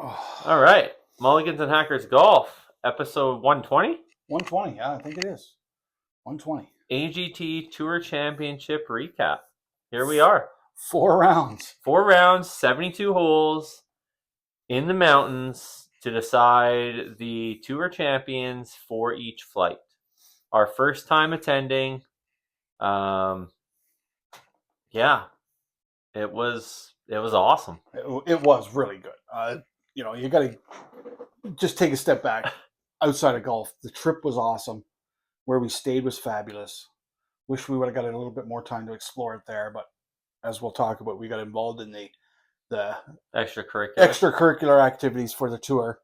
Oh, All right. Mulligans and Hackers Golf, episode 120. 120, yeah, I think it is. 120. AGT Tour Championship recap. Here we are. 4 rounds. 4 rounds, 72 holes in the mountains to decide the tour champions for each flight. Our first time attending. Yeah, it was awesome. It was really good. You got to just take a step back. Outside of golf, the trip was awesome. Where we stayed was fabulous. Wish we would have got a little bit more time to explore it there, but as we'll talk about, we got involved in the extracurricular activities for the tour.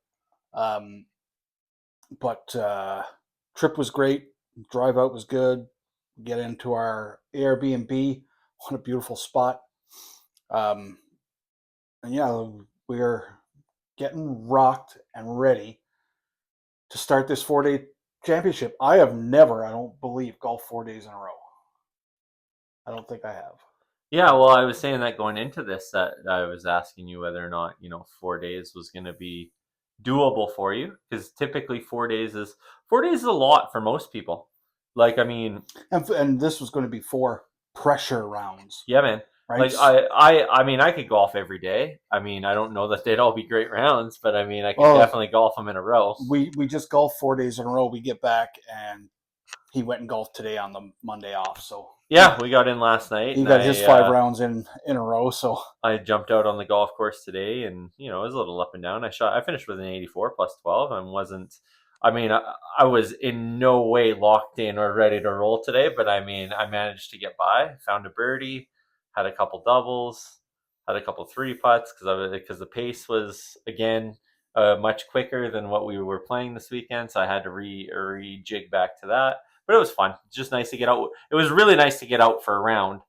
But trip was great. Drive out was good. Get into our Airbnb. What a beautiful spot. And yeah, we're getting rocked and ready to start this 4-day championship. I have never, I don't believe, golfed 4 days in a row. I don't think I have. Yeah, well, I was saying that going into this, that I was asking you whether or not 4 days was going to be doable for you, because typically 4 days is a lot for most people. Like, I mean, and this was going to be 4 pressure rounds. Yeah, man. Right? Like I mean, I could golf every day. I mean, I don't know that they'd all be great rounds, but I mean, I could definitely golf them in a row. We just golfed 4 days in a row. We get back, and he went and golfed today on the Monday off. So yeah, we got in last night. He got his 5 rounds in a row. So I jumped out on the golf course today, and it was a little up and down. I finished with an 84 plus 12, and wasn't. I mean, I was in no way locked in or ready to roll today, but I mean, I managed to get by. Found a birdie, had a couple doubles, had a couple 3 putts because the pace was again much quicker than what we were playing this weekend, so I had to rejig back to that. But it was fun. It's just nice to get out. It was really nice to get out for a round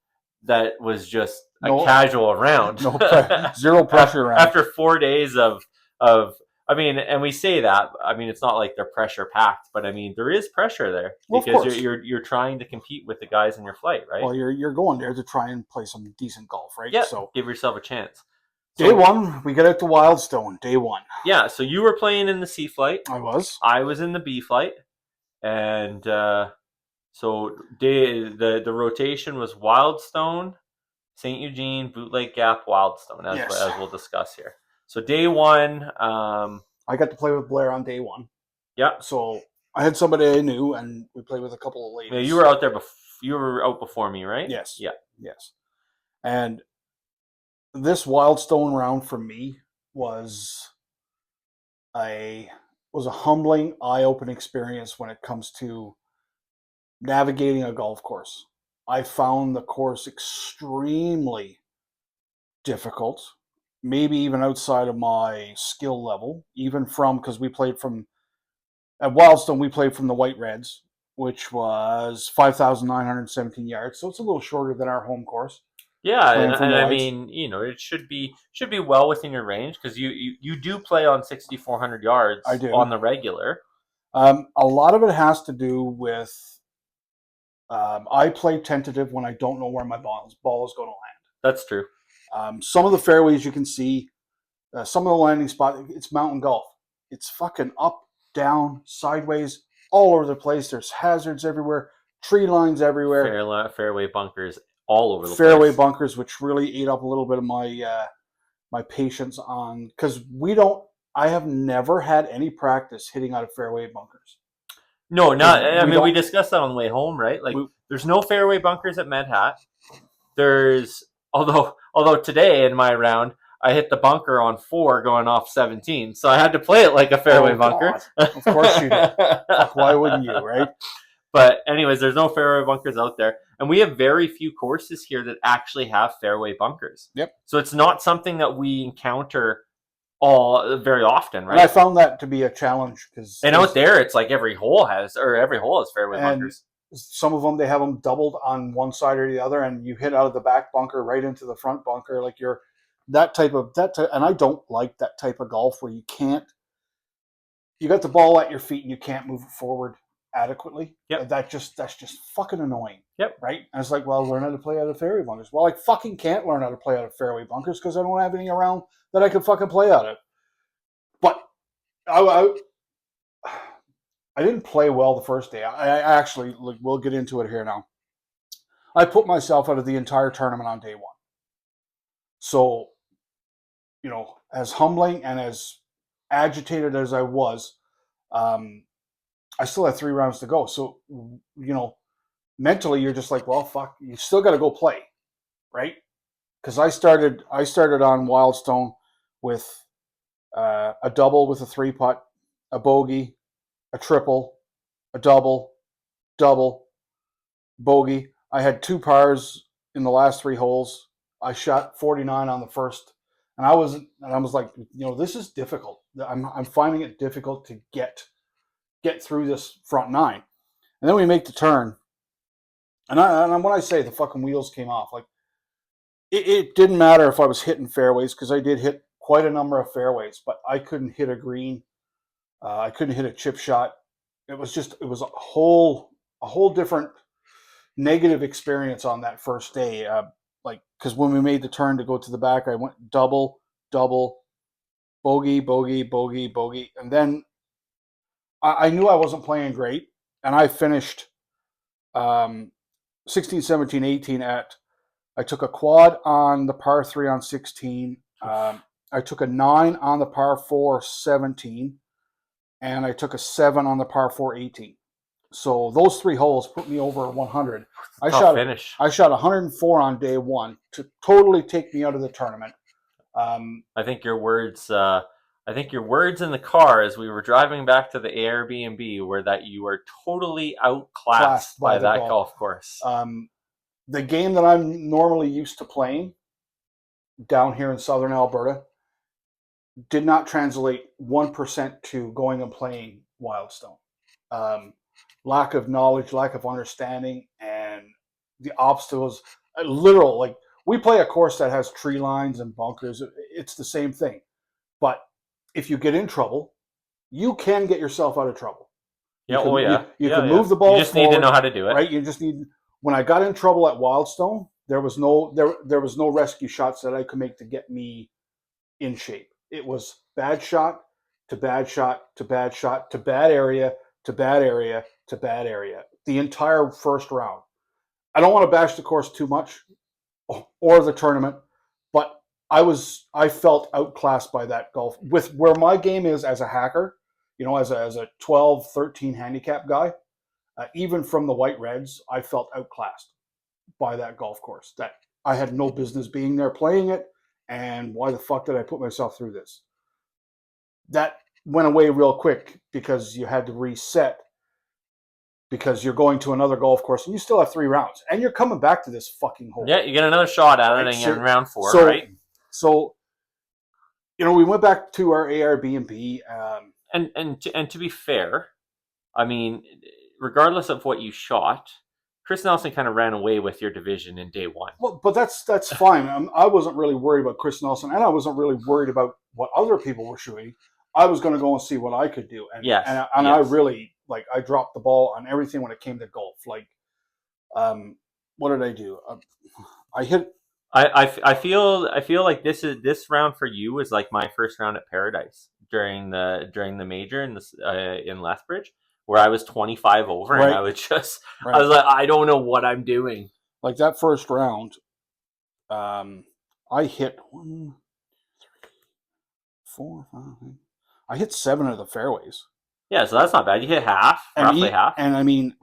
that was just a casual round. Zero pressure round. After 4 days of I mean, and we say that. I mean, it's not like they're pressure packed, but I mean, there is pressure there because you're trying to compete with the guys in your flight, right? Well, you're going there to try and play some decent golf, right? Yeah. So give yourself a chance. Day 1, we get out to Wildstone. Day 1. Yeah. So you were playing in the C flight. I was. I was in the B flight, and so the rotation was Wildstone, St. Eugene, Bootleg Gap, Wildstone, as we'll discuss here. So day 1, I got to play with Blair on day 1. Yeah. So I had somebody I knew, and we played with a couple of ladies. Yeah, you were out there you were out before me, right? Yes. Yeah. Yes. And this Wildstone round for me was a humbling, eye-opening experience when it comes to navigating a golf course. I found the course extremely difficult. Maybe even outside of my skill level, even because at Wildstone, we played from the White Reds, which was 5,917 yards. So it's a little shorter than our home course. Yeah, and I mean, it should be well within your range, because you do play on 6,400 yards on the regular. A lot of it has to do with I play tentative when I don't know where my ball is going to land. That's true. Some of the fairways you can see, some of the landing spots, it's mountain golf. It's fucking up, down, sideways, all over the place. There's hazards everywhere, tree lines everywhere. Fairway bunkers all over the place. Fairway bunkers, which really ate up a little bit of my patience on, because I have never had any practice hitting out of fairway bunkers. No, not. I mean, we discussed that on the way home, right? Like, there's no fairway bunkers at Medhat. There's Although today in my round, I hit the bunker on 4 going off 17. So I had to play it like a fairway bunker. Of course you did. Why wouldn't you, right? But anyways, there's no fairway bunkers out there. And we have very few courses here that actually have fairway bunkers. Yep. So it's not something that we encounter very often, right? And I found that to be a challenge. And out there, it's like every hole has fairway bunkers. Some of them, they have them doubled on one side or the other, and you hit out of the back bunker right into the front bunker. Like and I don't like that type of golf where you got the ball at your feet and you can't move it forward adequately. Yep. That's just fucking annoying. Yep. Right? And it's like, well, learn how to play out of fairway bunkers. Well, I fucking can't learn how to play out of fairway bunkers because I don't have anything around that I can fucking play out of. I didn't play well the first day. I actually, like, we'll get into it here now. I put myself out of the entire tournament on day one. So, as humbling and as agitated as I was, um, I still had 3 rounds to go. So, mentally, you're just like, well, fuck, you still got to go play, right? Because I started on Wildstone with a double with a 3-putt, a bogey, a triple, a double, double, bogey. I had 2 pars in the last 3 holes. I shot 49 on the first, and I was like, this is difficult. I'm finding it difficult to get through this front 9, and then we make the turn, and when I say the fucking wheels came off, like it didn't matter if I was hitting fairways, because I did hit quite a number of fairways, but I couldn't hit a green. I couldn't hit a chip shot. It was a whole different negative experience on that first day. Because when we made the turn to go to the back, I went double, double, bogey, bogey, bogey, bogey, and then I knew I wasn't playing great, and I finished 16, 17, 18 at. I took a quad on the par 3 on 16. I took a 9 on the par 4 17, and I took a 7 on the par 4 18. So those 3 holes put me over 100. I shot 104 on day one to totally take me out of the tournament. I think your words. I think your words in the car as we were driving back to the Airbnb were that you were totally outclassed by that golf course. The game that I'm normally used to playing down here in southern Alberta did not translate 1% to going and playing Wildstone. Lack of knowledge, lack of understanding, and the obstacles. Literal, like, we play a course that has tree lines and bunkers. It's the same thing. But if you get in trouble, you can get yourself out of trouble. You can move the ball. You just need to know how to do it, right? You just need. When I got in trouble at Wildstone, there was no rescue shots that I could make to get me in shape. It was bad shot to bad shot to bad shot to bad area to bad area to bad area. The entire first round. I don't want to bash the course too much or the tournament, but I felt outclassed by that golf. With where my game is as a hacker, as a 12, 13 handicap guy, even from the White Reds, I felt outclassed by that golf course. That I had no business being there playing it, and why the fuck did I put myself through this? That went away real quick because you had to reset, because you're going to another golf course and you still have 3 rounds, and you're coming back to this fucking hole. Yeah, you get another shot at it in round 4, right? So, we went back to our Airbnb. And to be fair, I mean, regardless of what you shot, Chris Nelson kind of ran away with your division in day one. Well, but that's fine. I wasn't really worried about Chris Nelson, and I wasn't really worried about what other people were shooting. I was going to go and see what I could do. And, yes. And I really, I dropped the ball on everything when it came to golf. What did I do? I hit. I feel like this round for you was like my first round at Paradise during the major in Lethbridge, where I was 25 over, right. And I was I was like, I don't know what I'm doing. Like that first round, I hit 1, 3, 4, 5. I hit 7 of the fairways. Yeah, so that's not bad. You hit half, roughly half. And I mean,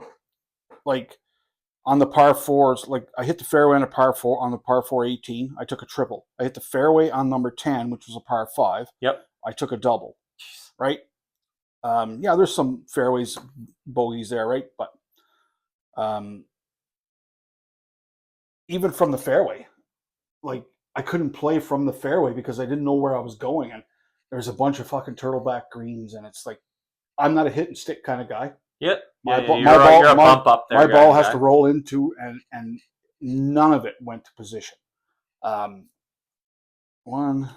on the par 4s, I hit the fairway on a par 4 on the par 4 18. I took a triple. I hit the fairway on number 10, which was a par 5. Yep. I took a double. Right. There's some fairways bogeys there, right? But even from the fairway, I couldn't play from the fairway because I didn't know where I was going, and there's a bunch of fucking turtleback greens, and it's like, I'm not a hit and stick kind of guy. Yep. My you're a bump up there. My ball has to roll into, and none of it went to position. One.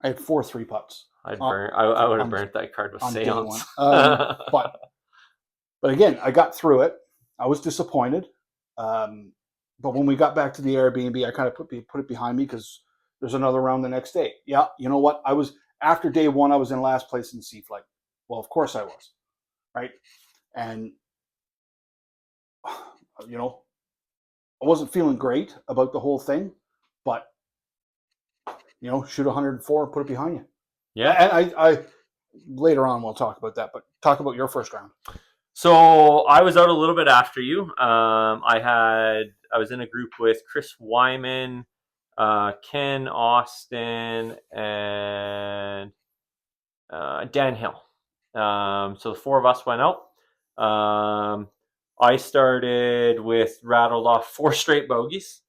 I had 4 3-putts. I would have burnt that card with Seance. But again, I got through it. I was disappointed. But when we got back to the Airbnb, I kind of put it behind me because There's another round the next day. Yeah, you know what? After day one, I was in last place in C flight. Well, of course I was, right? And you know, I wasn't feeling great about the whole thing, but shoot 104 and put it behind you. Yeah. And I later on we'll talk about that, but talk about your first round. So I was out a little bit after you. I was in a group with Chris Wyman, Ken Austin, and Dan Hill. So the four of us went out. I started with rattled off 4 straight bogeys.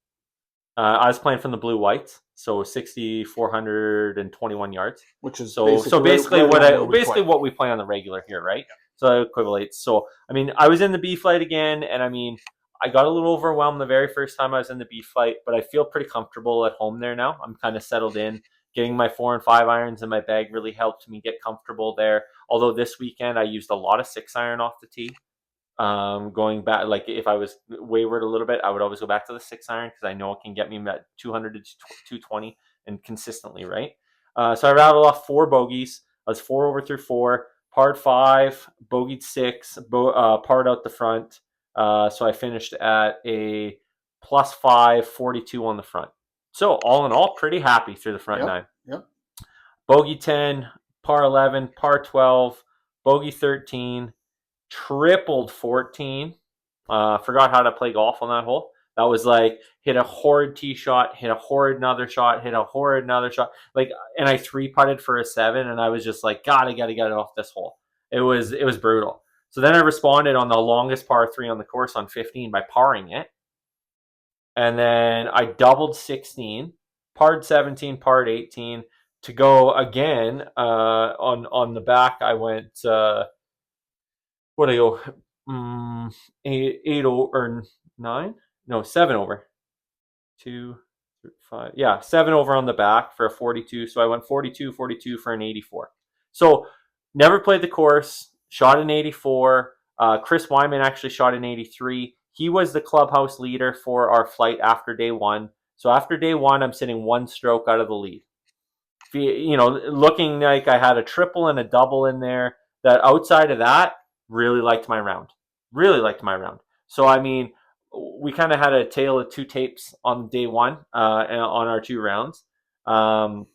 I was playing from the blue whites, so 6,421 yards, which is basically what we play on the regular here, right? Yeah. So that equivalates. So I mean, I was in the B flight again, and I mean, I got a little overwhelmed the very first time I was in the B flight, but I feel pretty comfortable at home there now. I'm kind of settled in. Getting my 4 and 5 irons in my bag really helped me get comfortable there. Although this weekend I used a lot of 6 iron off the tee. Going back, like if I was wayward a little bit, I would always go back to the 6 iron because I know it can get me at 200 to 220 and consistently, right? So I rattled off 4 bogeys. I was 4 over through 4, parred 5, bogeyed 6, parred out the front. So I finished at a plus 5, 42 on the front. So all in all, pretty happy through the front 9. Yep. Bogey 10, par 11, par 12, bogey 13, tripled 14. Forgot how to play golf on that hole. That was like hit a horrid tee shot, hit a horrid another shot, hit a horrid another shot. Like, and I 3-putted for a 7, and I was just like, God, I got to get it off this hole. It was brutal. So then I responded on the longest par 3 on the course on 15 by parring it. And then I doubled 16, parred 17, parred 18. To go again on the back, I went, what did I go? 8 or 9? No, 7 over. 2, 5. Yeah, 7 over on the back for a 42. So I went 42, 42 for an 84. So never played the course, shot an 84. Chris Wyman actually shot an 83. He was the clubhouse leader for our flight after day 1. So after day 1, I'm sitting 1 stroke out of the lead. Looking like I had a triple and a double in there. That outside of that, really liked my round. So I mean, we kind of had a tale of 2 tapes on day 1 on our 2 rounds. Then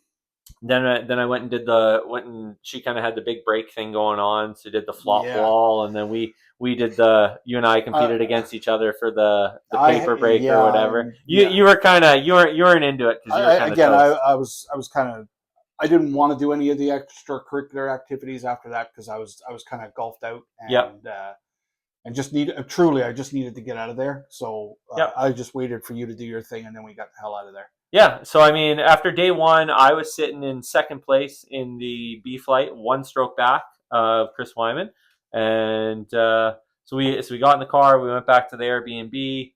I went and she kind of had the big break thing going on. So did the flop wall, and then we did you and I competed against each other for the paper break or whatever. You weren't into it because you were kind of I was kind of, I didn't want to do any of the extracurricular activities after that because I was kind of golfed out and I just needed to get out of there. So I just waited for you to do your thing, and then we got the hell out of there. Yeah, so I mean, after day 1, I was sitting in 2nd place in the B flight, 1 stroke back of Chris Wyman, and so we got in the car, we went back to the Airbnb.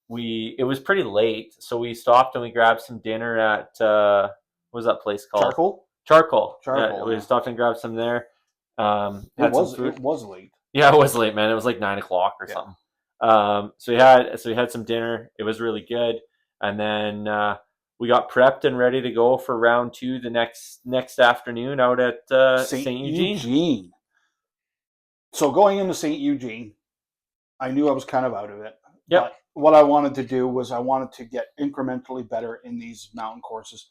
It was pretty late, so we stopped and we grabbed some dinner at what was that place called? Charcoal. Yeah, we stopped and grabbed some there. It was late. Yeah, it was late, man. It was like 9 o'clock or something. So we had some dinner. It was really good. And then we got prepped and ready to go for round 2 the next afternoon out at St. Eugene. So going into St. Eugene, I knew I was kind of out of it. Yep. But what I wanted to do was I wanted to get incrementally better in these mountain courses,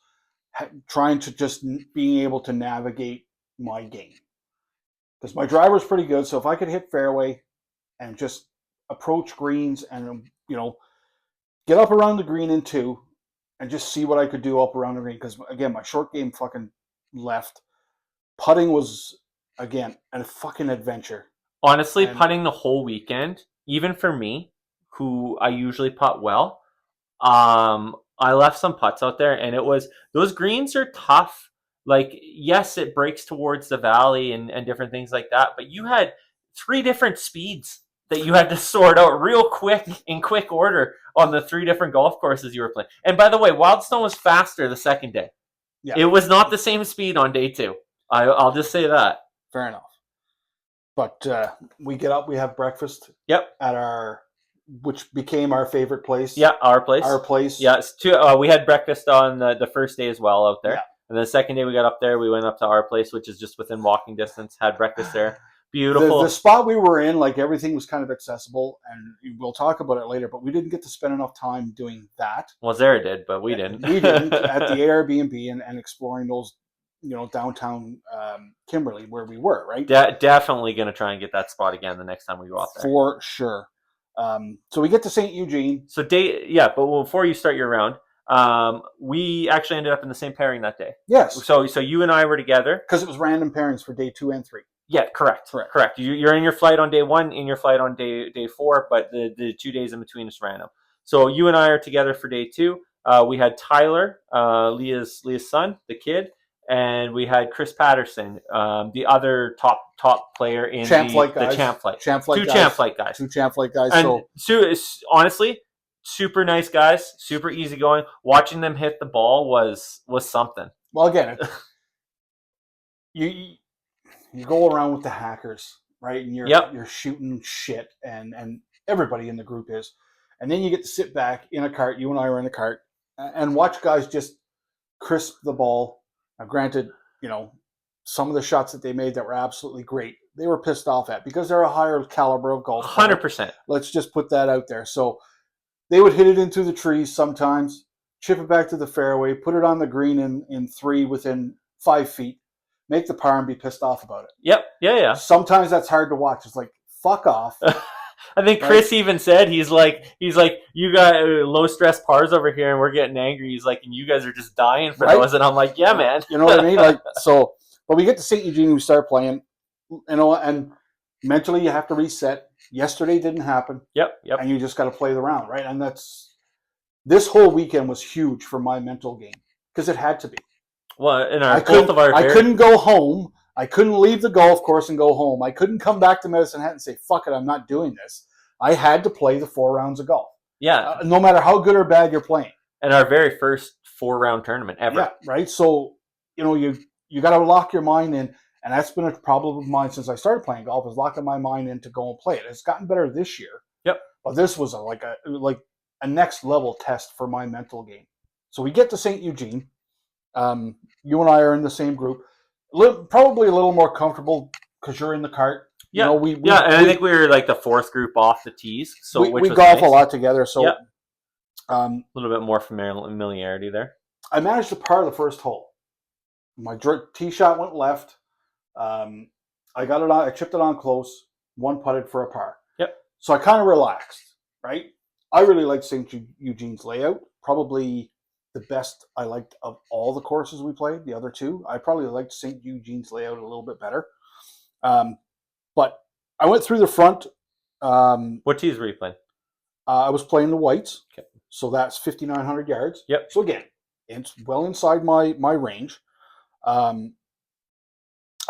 trying to just being able to navigate my game. Because my driver's pretty good, so if I could hit fairway and just approach greens and, get up around the green in 2 and just see what I could do up around the green. Because, again, my short game fucking left. Putting was, again, a fucking adventure. Honestly, putting the whole weekend, even for me, who I usually putt well, I left some putts out there, and those greens are tough. Like, yes, it breaks towards the valley and different things like that, but you had 3 different speeds that you had to sort out real quick in quick order on the 3 different golf courses you were playing. And by the way, Wildstone was faster the second day. Yeah. It was not the same speed on day 2. I'll just say that. Fair enough. But we get up, we have breakfast. Yep. At our which became our favorite place. Yeah, our place. Our place. Yeah, we had breakfast on the first day as well out there. Yeah. And then the second day we got up there, we went up to our place, which is just within walking distance, had breakfast there. The Beautiful. spot we were in, like everything was kind of accessible, and we'll talk about it later, but we didn't get to spend enough time doing that. Well, Zara did, but we didn't. We didn't at the Airbnb and exploring those, downtown Kimberley where we were, right? Definitely going to try and get that spot again the next time we go out there. For sure. So we get to St. Eugene. So but before you start your round, we actually ended up in the same pairing that day. Yes. So you and I were together. Because it was random pairings for day 2 and 3. Yeah, correct. You're in your flight on day 1, in your flight on day 4, but the 2 days in between is random. So you and I are together for day 2. We had Tyler, Leah's son, the kid, and we had Chris Patterson, the other top player in the champ flight. Two champ flight guys. Two champ flight guys. And honestly, super nice guys, super easygoing. Watching them hit the ball was something. Well, again, you go around with the hackers, right? And you're shooting shit, and everybody in the group is. And then you get to sit back in a cart. You and I were in a cart and watch guys just crisp the ball. Now, granted, some of the shots that they made that were absolutely great, they were pissed off at because they're a higher caliber of golf. 100%. Let's just put that out there. So they would hit it into the trees sometimes, chip it back to the fairway, put it on the green in 3 within 5 feet, make the par and be pissed off about it. Yep. Yeah. Sometimes that's hard to watch. It's like, fuck off. I think Chris even said, he's like, you got low stress pars over here and we're getting angry. He's like, and you guys are just dying for those. And I'm like, yeah, man. You know what I mean? But we get to St. Eugene, we start playing, and mentally you have to reset. Yesterday didn't happen. Yep. And you just got to play the round, right? And this whole weekend was huge for my mental game because it had to be. Well, I couldn't go home. I couldn't leave the golf course and go home. I couldn't come back to Medicine Hat and say, fuck it, I'm not doing this. I had to play the 4 rounds of golf. Yeah. No matter how good or bad you're playing. And our very first 4-round tournament ever. Yeah, right? So, you got to lock your mind in. And that's been a problem of mine since I started playing golf, is locking my mind in to go and play it. It's gotten better this year. Yep. But this was a next level test for my mental game. So we get to St. Eugene. You and I are in the same group. Probably a little more comfortable because you're in the cart. Yeah. I think we were like the 4th group off the tees. So we golf a lot together. So a little bit more familiarity there. I managed to par the first hole. My tee shot went left. I got it on. I chipped it on close. 1 putted for a par. Yep. So I kind of relaxed, right? I really liked St. Eugene's layout. Probably the best I liked of all the courses we played. The other 2, I probably liked St. Eugene's layout a little bit better. But I went through the front. What tees were you playing? I was playing the whites. Okay. So that's 5,900 yards. Yep. So again, it's well inside my range. I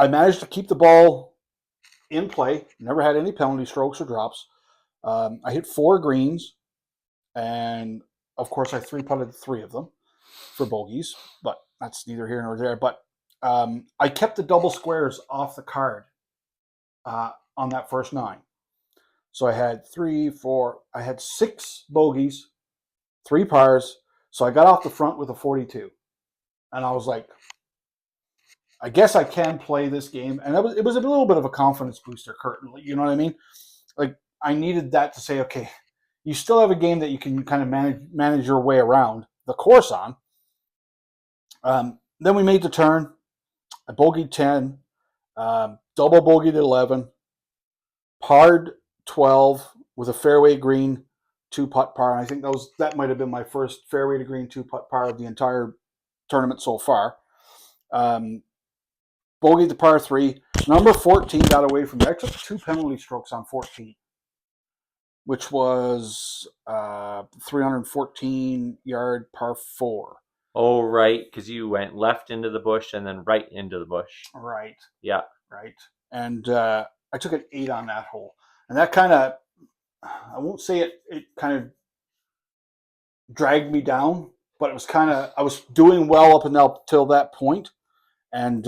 managed to keep the ball in play. Never had any penalty strokes or drops. I hit 4 greens, and of course I 3-putted 3 of them for bogeys, but that's neither here nor there. But I kept the double squares off the card on that first 9. So I had 6 bogeys, 3 pars. So I got off the front with a 42, and I was like, I guess I can play this game. And it was a little bit of a confidence booster, Kurt. You know what I mean? Like, I needed that to say, okay, you still have a game that you can kind of manage your way around the course on. Then we made the turn. I bogeyed 10, double bogeyed 11, parred 12 with a fairway green 2-putt par. And I think that might have been my first fairway to green 2-putt par of the entire tournament so far. Bogeyed the par 3. Number 14 got away from me. I took 2 penalty strokes on 14, which was 314-yard par 4. Oh, right, because you went left into the bush and then right into the bush. Right. Yeah. Right. And I took an 8 on that hole. And that kind of, I won't say it kind of dragged me down, but it was kind of, I was doing well up until that point. And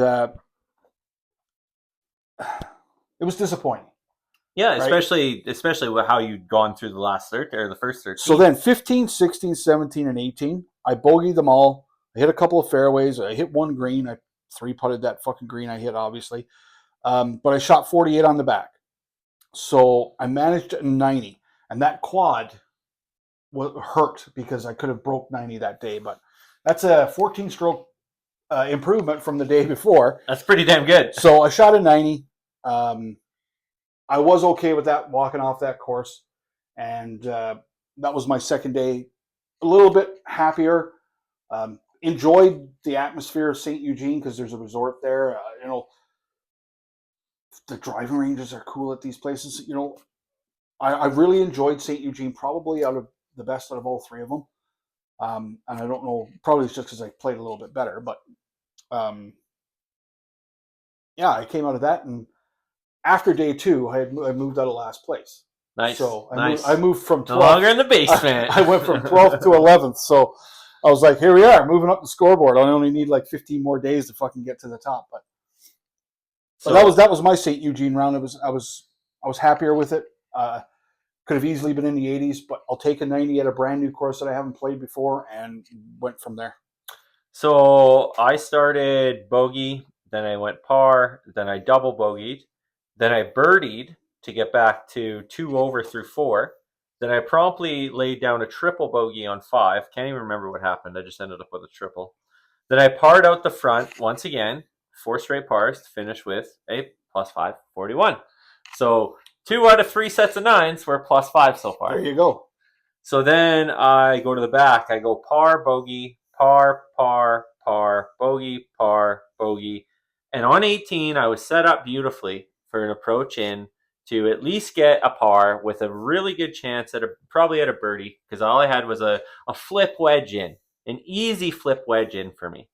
it was disappointing. Yeah, right? especially with how you'd gone through the last or the first 13. So then 15, 16, 17, and 18, I bogeyed them all. I hit a couple of fairways. I hit one green. I three putted that fucking green I hit, obviously. But I shot 48 on the back. So I managed 90. And that quad hurt because I could have broke 90 that day. But that's a 14 stroke improvement from the day before. That's pretty damn good. So I shot a 90. I was okay with that, walking off that course. And that was my second day. A little bit happier. Enjoyed the atmosphere of St. Eugene because there's a resort there. The driving ranges are cool at these places. I really enjoyed St. Eugene, probably the best out of all three of them. And I don't know, probably it's just because I played a little bit better. But yeah, I came out of that, and after day 2, I moved out of last place. Nice. So nice. I moved from 12th. No longer in the basement. I went from 12th to 11th. So I was like, here we are, moving up the scoreboard. I only need like 15 more days to fucking get to the top. But that was my St. Eugene round. I was happier with it. Could have easily been in the 80s, but I'll take a 90 at a brand new course that I haven't played before, and went from there. So I started bogey, then I went par, then I double bogeyed, then I birdied to get back to 2 over through 4. Then I promptly laid down a triple bogey on 5. Can't even remember what happened. I just ended up with a triple. Then I parred out the front once again, 4 straight pars to finish with a +5, 41. So 2 out of 3 sets of 9s were +5 so far. There you go. So then I go to the back. I go par, bogey, par, par, par, bogey, par, bogey. And on 18, I was set up beautifully for an approach in to at least get a par with a really good chance at probably at a birdie, because all I had was a flip wedge in, an easy flip wedge in for me.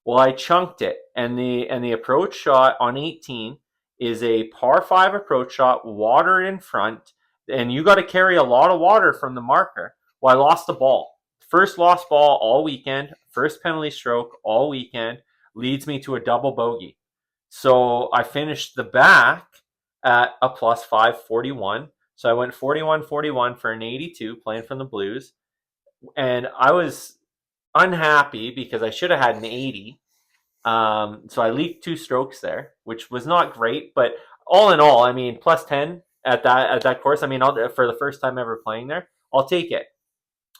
Well, I chunked it, and the approach shot on 18 is a par 5 approach shot, water in front, and you got to carry a lot of water from the marker. Well, I lost the ball. First lost ball all weekend, first penalty stroke all weekend, leads me to a double bogey. So I finished the back at a +5, 41. So I went 41-41 for an 82, playing from the Blues. And I was unhappy because I should have had an 80. So I leaked 2 strokes there, which was not great. But all in all, I mean, +10 at that course. I mean, for the first time ever playing there, I'll take it.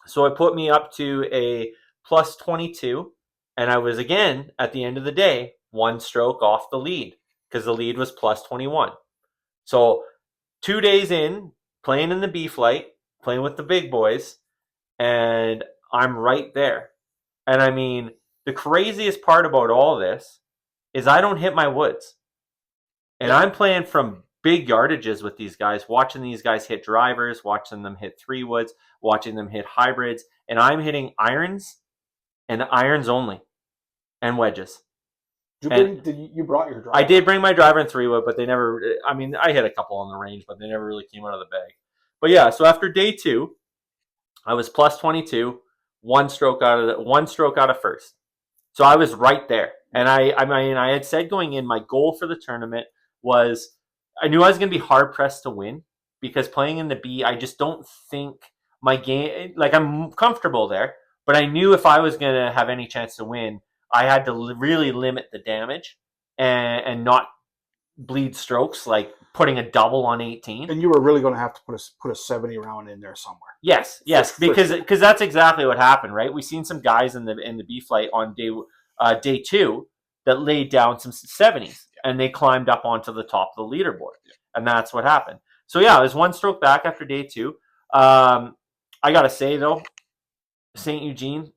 So it put me up to a +22, and I was again at the end of the day 1 stroke off the lead, because the lead was +21. So 2 days in, playing in the B flight, playing with the big boys, and I'm right there. And I mean, the craziest part about all this is I don't hit my woods. And I'm playing from big yardages with these guys, watching these guys hit drivers, watching them hit 3 woods, watching them hit hybrids, and I'm hitting irons and irons only and wedges. You brought your driver? I did bring my driver and 3 wood, but they never, I mean, I hit a couple on the range, but they never really came out of the bag. But yeah, so after day 2, I was +22, 1 stroke out of first. So I was right there. And I mean, I had said going in, my goal for the tournament was, I knew I was going to be hard pressed to win, because playing in the B, I just don't think my game, like, I'm comfortable there, but I knew if I was going to have any chance to win, I had to really limit the damage and not bleed strokes, like putting a double on 18. And you were really going to have to put a 70 round in there somewhere. Yes, because that's exactly what happened, right? We've seen some guys in the B flight on day 2 that laid down some 70s, and they climbed up onto the top of the leaderboard, and that's what happened. So yeah, I was 1 stroke back after day 2. I gotta say though, St. Eugene,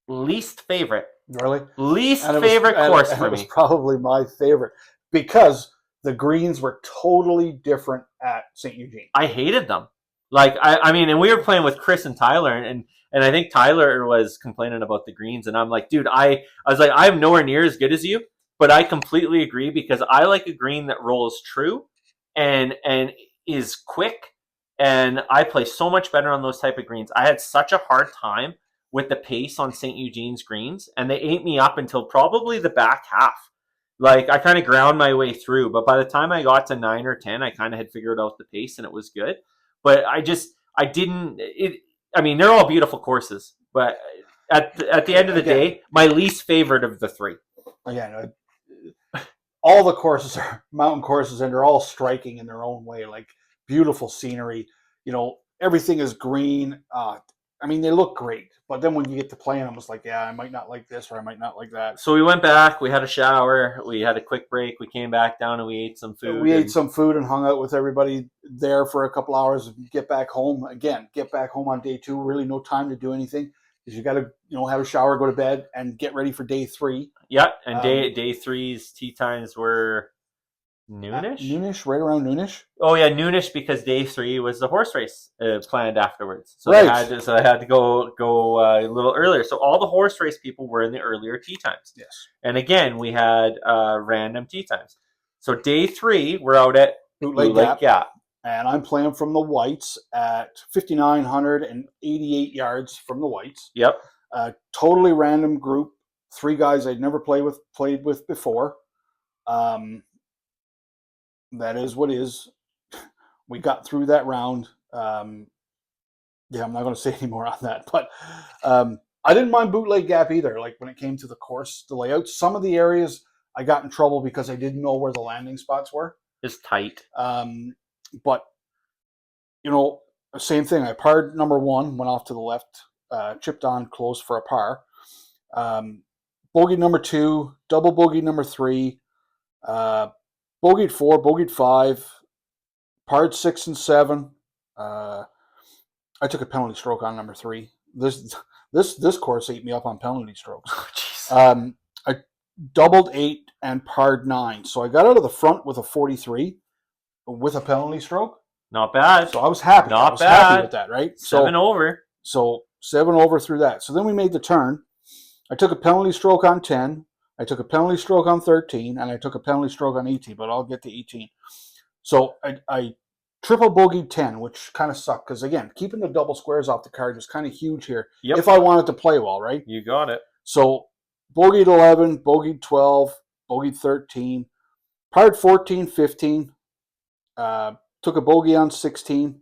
least favorite. Really? Least favorite course for me. It was probably my favorite, because the greens were totally different at St. Eugene. I hated them. Like, I mean, and we were playing with Chris and Tyler, and I think Tyler was complaining about the greens, and I'm like, dude, I was like, I'm nowhere near as good as you, but I completely agree, because I like a green that rolls true and is quick, and I play so much better on those type of greens. I had such a hard time with the pace on St. Eugene's greens, and they ate me up until probably the back half. Like I kind of ground my way through, but by the time I got to 9 or 10, I kind of had figured out the pace and it was good. But I didn't. I mean, they're all beautiful courses, but at the end of the Again, day, my least favorite of the three. again, all the courses are mountain courses, and they're all striking in their own way. Like beautiful scenery, everything is green. I mean, they look great, but then when you get to playing them, it's like, yeah, I might not like this or I might not like that. So we went back. We had a shower. We had a quick break. We came back down and we ate some food. We ate some food and hung out with everybody there for a couple hours. Get back home on day 2. Really, no time to do anything because you got to, have a shower, go to bed, and get ready for day 3. Yeah, and day three's tee times were noonish. Noonish, right around noonish. Oh yeah, noonish because day 3 was the horse race planned afterwards. So right. I had to go a little earlier. So all the horse race people were in the earlier tee times. Yes. And again, we had random tee times. So day 3, we're out at Bootleg Gap. And I'm playing from the whites at 5,988 yards from the whites. Yep. Totally random group. 3 guys I'd never played with before. That is what is. We got through that round. I'm not going to say any more on that. But I didn't mind Bootleg Gap either. Like when it came to the course, the layout, some of the areas I got in trouble because I didn't know where the landing spots were. It's tight. But same thing. I parred number 1, went off to the left, chipped on close for a par. Bogey number 2, double bogey number 3, bogeyed 4, bogeyed 5, parred 6 and 7. I took a penalty stroke on number 3. This course ate me up on penalty strokes. Oh, I doubled 8 and parred 9, so I got out of the front with a 43 with a penalty stroke. Not bad. So I was happy. Happy with that, right? 7 over. So 7 over through that. So then we made the turn. I took a penalty stroke on 10. I took a penalty stroke on 13, and I took a penalty stroke on 18, but I'll get to 18. So I triple bogeyed 10, which kind of sucked because, again, keeping the double squares off the card is kind of huge here if I wanted to play well, right? You got it. So bogeyed 11, bogeyed 12, bogeyed 13, parred 14, 15, took a bogey on 16.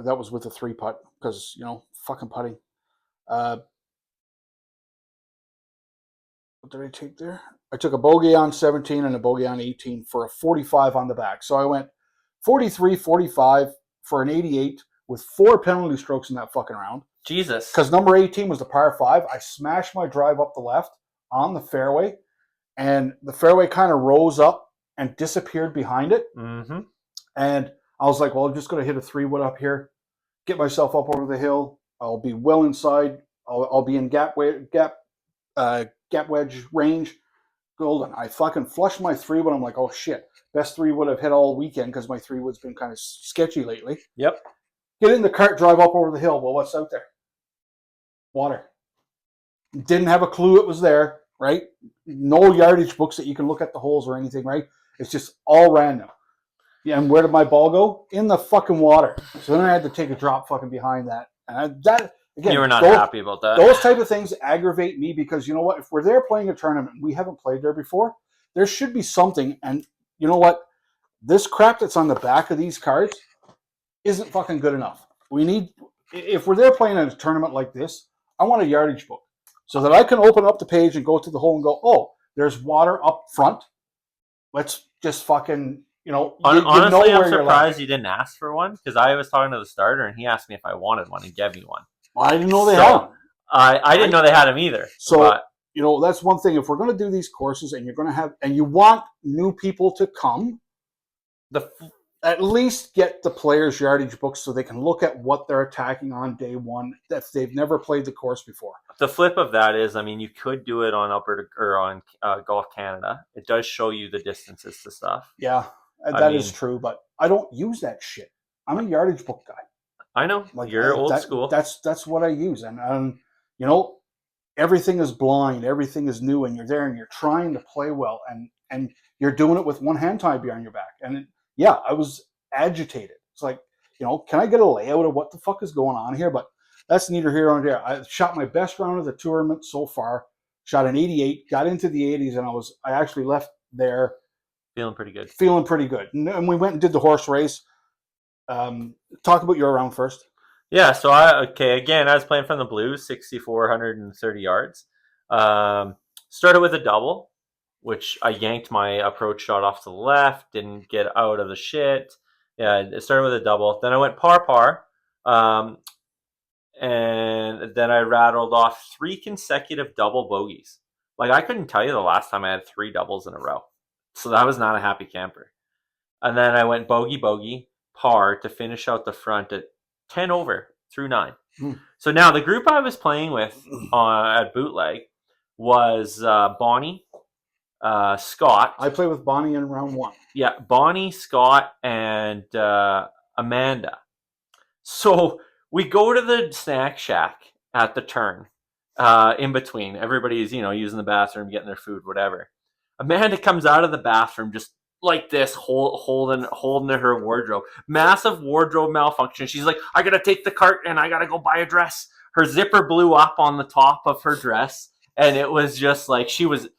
That was with a 3-putt because, fucking putting. What did I take there? I took a bogey on 17 and a bogey on 18 for a 45 on the back. So I went 43, 45 for an 88 with 4 penalty strokes in that fucking round. Jesus. Because number 18 was the par 5. I smashed my drive up the left on the fairway, and the fairway kind of rose up and disappeared behind it. Mm-hmm. And I was like, well, I'm just going to hit a 3-wood up here, get myself up over the hill. I'll be well inside. I'll be in gap wedge range. Golden. I fucking flushed my 3-wood. I'm like, oh shit, best 3-wood I've hit all weekend because my 3-wood's been kind of sketchy lately. Yep. Get in the cart, drive up over the hill. Well, what's out there? Water. Didn't have a clue it was there, right? No yardage books that you can look at the holes or anything, right? It's just all random. Yeah, and where did my ball go? In the fucking water. So then I had to take a drop fucking behind that. And that, again, you were not happy about that. Those type of things aggravate me because you know what? If we're there playing a tournament and we haven't played there before, there should be something. And you know what? This crap that's on the back of these cards isn't fucking good enough. If we're there playing a tournament like this, I want a yardage book so that I can open up the page and go to the hole and go, oh, there's water up front. Let's just fucking, honestly, I'm surprised you didn't ask for one because I was talking to the starter and he asked me if I wanted one and gave me one. Well, I didn't know they had them. I didn't know they had them either. So, that's one thing. If we're going to do these courses and you're going to have, and you want new people to come, at least get the players' yardage books so they can look at what they're attacking on day 1 if they've never played the course before. The flip of that is, you could do it on Alberta or on Golf Canada. It does show you the distances to stuff. Yeah, that is true, but I don't use that shit. I'm a yardage book guy. I know. You're old school. That's what I use. And, everything is blind. Everything is new. And you're there and you're trying to play well. And you're doing it with one hand tied behind your back. And I was agitated. It's like, can I get a layout of what the fuck is going on here? But that's neither here nor there. I shot my best round of the tournament so far. shot an 88, got into the 80s, and I actually left there Feeling pretty good. feeling pretty good. And we went and did the horse race. Talk about your round first. Yeah, so again, I was playing from the blues, 6,430 yards. Started with a double, which I yanked my approach shot off to the left, didn't get out of the shit. Yeah, it started with a double. Then I went par. And then I rattled off 3 consecutive double bogeys. Like, I couldn't tell you the last time I had 3 doubles in a row. So that was not a happy camper. And then I went bogey, par to finish out the front at 10 over through 9. So now the group I was playing with at Bootleg was Bonnie, Scott. I played with Bonnie in round 1. Yeah, Bonnie, Scott, and Amanda. So we go to the snack shack at the turn, in between. Everybody's, using the bathroom, getting their food, whatever. Amanda comes out of the bathroom just like this, holding her wardrobe. Massive wardrobe malfunction. She's like, I gotta take the cart and I gotta go buy a dress. Her zipper blew up on the top of her dress, and it was just like she was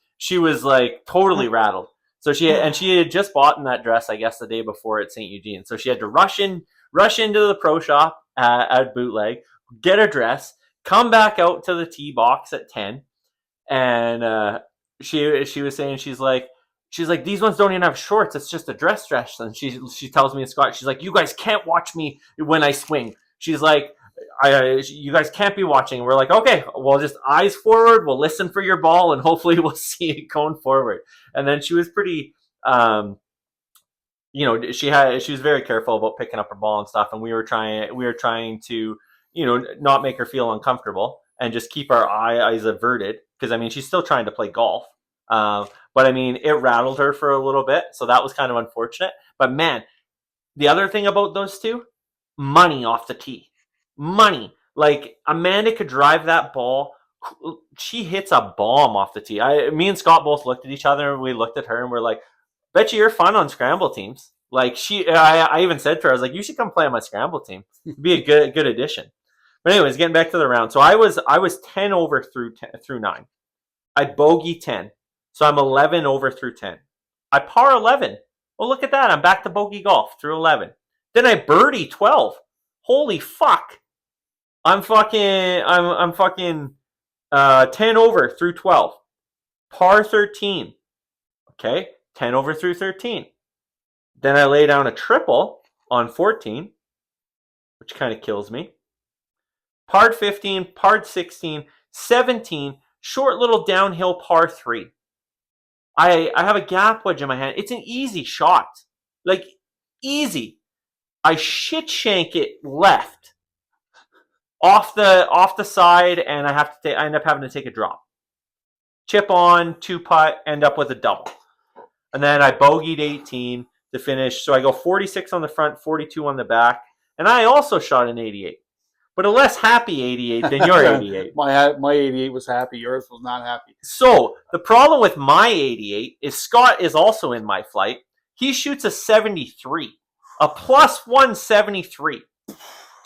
like totally rattled. So she had just bought in that dress, I guess, the day before at St. Eugene. So she had to rush into the pro shop at Bootleg, get a dress, come back out to the tee box at 10, and she was saying, she's like, these ones don't even have shorts. It's just a dress. And she tells me in Scott, she's like, you guys can't watch me when I swing. She's like, you guys can't be watching. We're like, okay, well, just eyes forward. We'll listen for your ball, and hopefully we'll see it going forward. And then she was pretty, she was very careful about picking up her ball and stuff. And we were trying to, not make her feel uncomfortable and just keep our eyes averted. Because, I mean, she's still trying to play golf. But, I mean, it rattled her for a little bit. So that was kind of unfortunate. But, man, the other thing about those two, money off the tee. Money. Like, Amanda could drive that ball. She hits a bomb off the tee. Me and Scott both looked at each other, and we looked at her, and we're like, bet you you're fun on scramble teams. Like, I even said to her, I was like, you should come play on my scramble team. It'd be a good addition. But anyways, getting back to the round. So I was 10 over through 9. I bogey 10. So I'm 11 over through 10. I par 11. Well, look at that. I'm back to bogey golf through 11. Then I birdie 12. Holy fuck. I'm fucking 10 over through 12. Par 13. Okay. 10 over through 13. Then I lay down a triple on 14, which kind of kills me. Par 15, par 16, 17, short little downhill par 3. I have a gap wedge in my hand. It's an easy shot. Like, easy. I shit shank it left off the side, and I end up having to take a drop. Chip on, 2-putt, end up with a double. And then I bogeyed 18 to finish. So I go 46 on the front, 42 on the back. And I also shot an 88. But a less happy 88 than your 88. My 88 was happy. Yours was not happy. So the problem with my 88 is Scott is also in my flight. He shoots a 73, a plus 173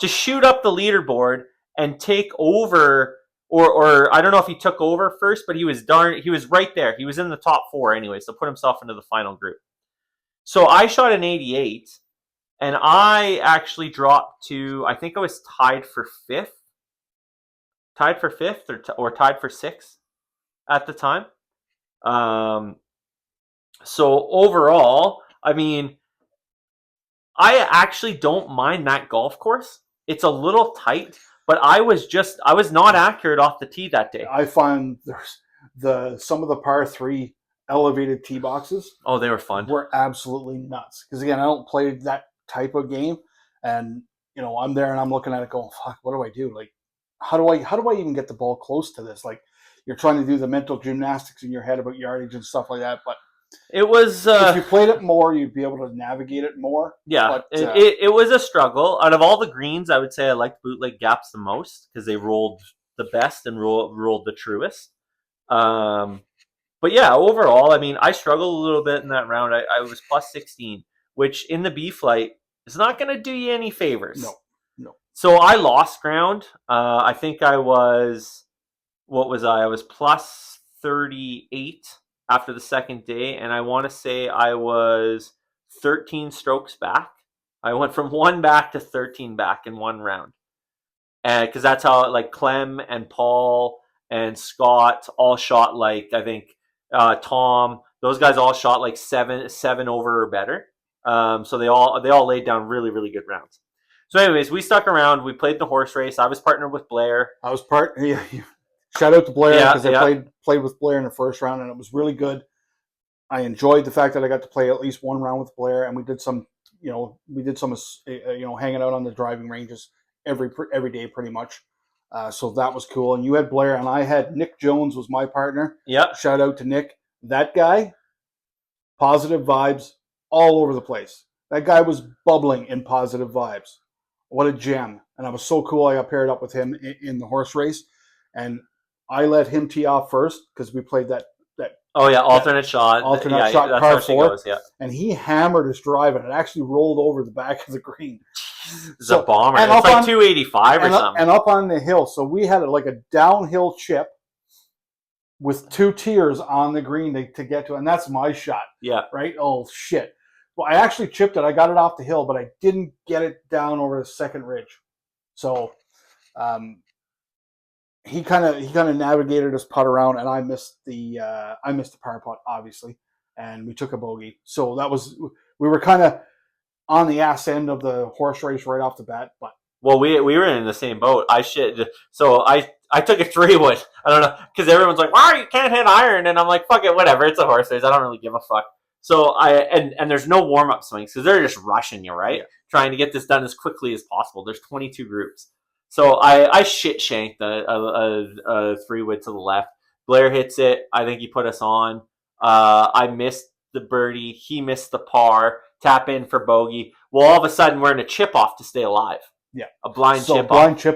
to shoot up the leaderboard and take over. Or I don't know if he took over first, but he was right there. He was in the top 4 anyway, so put himself into the final group. So I shot an 88, and I actually dropped to, I think I was tied for 5th or tied for 6th at the time. So overall, I mean, I actually don't mind that golf course. It's a little tight. But I was not accurate off the tee that day. I find there's some of the par 3 elevated tee boxes. Oh, they were fun. Were absolutely nuts. Because again, I don't play that type of game, and I'm there and I'm looking at it going, fuck, what do I do? Like, how do I even get the ball close to this? Like, you're trying to do the mental gymnastics in your head about yardage and stuff like that, but it was if you played it more, you'd be able to navigate it more. Yeah, but, it was a struggle. Out of all the greens, I would say I liked bootleg gaps the most because they rolled the best and rolled the truest. But yeah, overall, I mean, I struggled a little bit in that round. I was plus 16, which in the B flight is not going to do you any favors. No. So I lost ground. I think I was, what was I? I was plus 38 after the second day, and I want to say I was 13 strokes back. I went from 1 back to 13 back in 1 round. And because that's how, like, Clem and Paul and Scott all shot, like, I think Tom, those guys all shot like seven over or better. So they all laid down really, really good rounds. So anyways, we stuck around. We played the horse race. I was partnered with Blair. I was shout out to Blair, Yeah, because I played with Blair in the first round, and it was really good. I enjoyed the fact that I got to play at least 1 round with Blair, and we did some hanging out on the driving ranges every day pretty much. So that was cool. And you had Blair, and I had Nick Jones was my partner. Yep. Shout out to Nick. That guy, positive vibes all over the place. That guy was bubbling in positive vibes. What a gem. And I was so cool I got paired up with him in the horse race. And I let him tee off first because we played that. Oh, yeah, alternate shot. Shot, that's par how she 4. goes, yeah. And he hammered his drive, and it actually rolled over the back of the green. It's a bomber. It's like 285 or something. And up on the hill. So we had like a downhill chip with 2 tiers on the green to get to, and that's my shot. Yeah. Right? Oh, shit. Well, I actually chipped it. I got it off the hill, but I didn't get it down over the second ridge. So he kind of navigated his putt around, and I missed the par putt, obviously, and we took a bogey. So we were kind of on the ass end of the horse race right off the bat. But well, we were in the same boat. I took a 3-wood. I don't know, because everyone's like, "Wow, you can't hit iron," and I'm like, "Fuck it, whatever. It's a horse race. I don't really give a fuck." So and there's no warm up swings because they're just rushing you, right? Yeah. Trying to get this done as quickly as possible. There's 22 groups. So I shit shanked a 3-wood to the left. Blair hits it. I think he put us on. I missed the birdie. He missed the par. Tap in for bogey. Well, all of a sudden we're in a chip off to stay alive. Yeah, a blind chip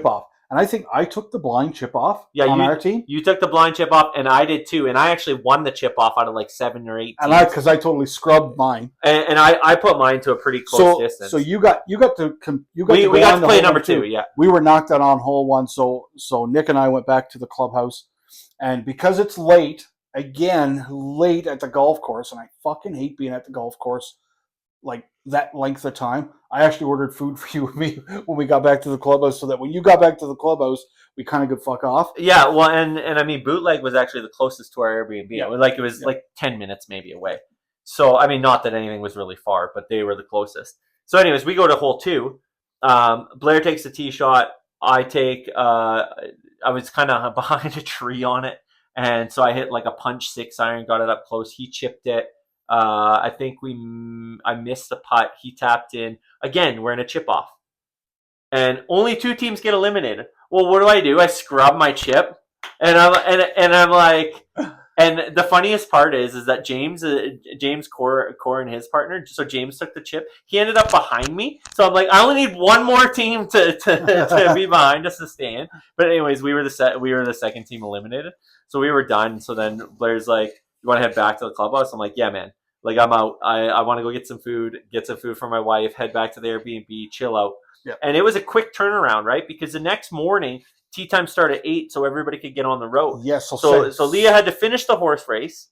off. And I think I took the blind chip off on our team. You took the blind chip off, and I did too. And I actually won the chip off out of like 7 or 8 teams. And because I totally scrubbed mine. And I put mine to a pretty close distance. So you got to play number 2. Yeah, we were knocked out on hole 1. So Nick and I went back to the clubhouse, and because it's late at the golf course, and I fucking hate being at the golf course like that length of time. I actually ordered food for you and me when we got back to the clubhouse, so that when you got back to the clubhouse, we kind of could fuck off. Yeah, well, and I mean, Bootleg was actually the closest to our Airbnb. Yeah. It was like 10 minutes maybe away. So, I mean, not that anything was really far, but they were the closest. So anyways, we go to hole 2. Blair takes the tee shot. I was kind of behind a tree on it. And so I hit like a punch 6 iron, got it up close. He chipped it. I think I missed the putt. He tapped in. Again, we're in a chip off. And only 2 teams get eliminated. Well, what do? I scrub my chip. And I'm like, and the funniest part is that James Core and his partner, so James took the chip. He ended up behind me. So I'm like, I only need 1 more team to be behind us to stand. But anyways, we were the second team eliminated. So we were done. So then Blair's like, you want to head back to the clubhouse? I'm like, yeah, man. Like, I'm out. I want to go get some food for my wife, head back to the Airbnb, chill out. Yeah. And it was a quick turnaround, right? Because the next morning, tee time started at 8, so everybody could get on the road. Yes. So Leah had to finish the horse race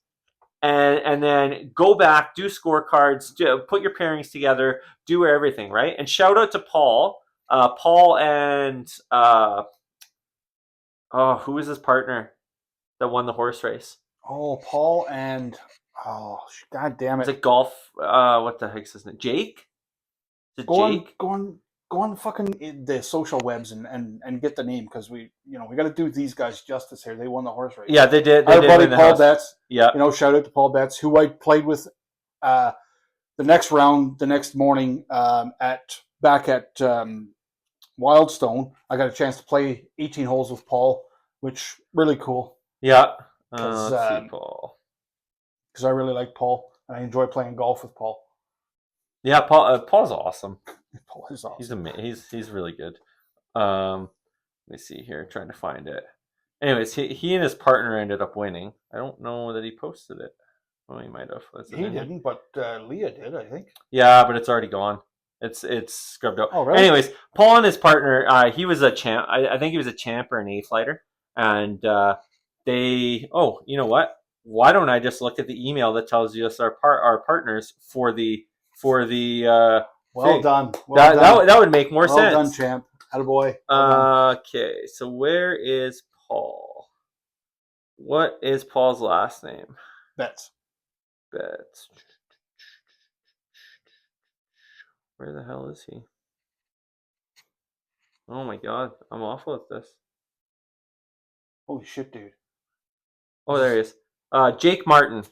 and then go back, do scorecards, put your pairings together, do everything, right? And shout out to Paul. Paul and who was his partner that won the horse race? Oh, Paul and god damn it! Is it golf? What the heck's his name? Jake? Is it Jake? Go on fucking the social webs and get the name, because we got to do these guys justice here. They won the horse race. Yeah, they did. Our buddy Paul Betts. Yeah. Shout out to Paul Betts, who I played with the next morning back at Wildstone. I got a chance to play 18 holes with Paul, which really cool. Yeah. Let's see Paul. Because I really like Paul, and I enjoy playing golf with Paul. Yeah, Paul's awesome. Paul is awesome. He's really good. Let me see here, trying to find it. Anyways, he and his partner ended up winning. I don't know that he posted it. Well, he might have. He didn't, but Leah did, I think. Yeah, but it's already gone. It's scrubbed out. Oh, really? Anyways, Paul and his partner, he was a champ. I think he was a champ or an A-flighter, and you know what? Why don't I just look at the email that tells us our partners for the Well thing? done. Well done. That would make more Well done, sense. champ. Attaboy. Well done. Okay, so where is Paul? What is Paul's last name? Bets. Bet. Where the hell is he? Oh my god, I'm awful at this. Holy shit, dude. Oh, there he is. Jake Martin.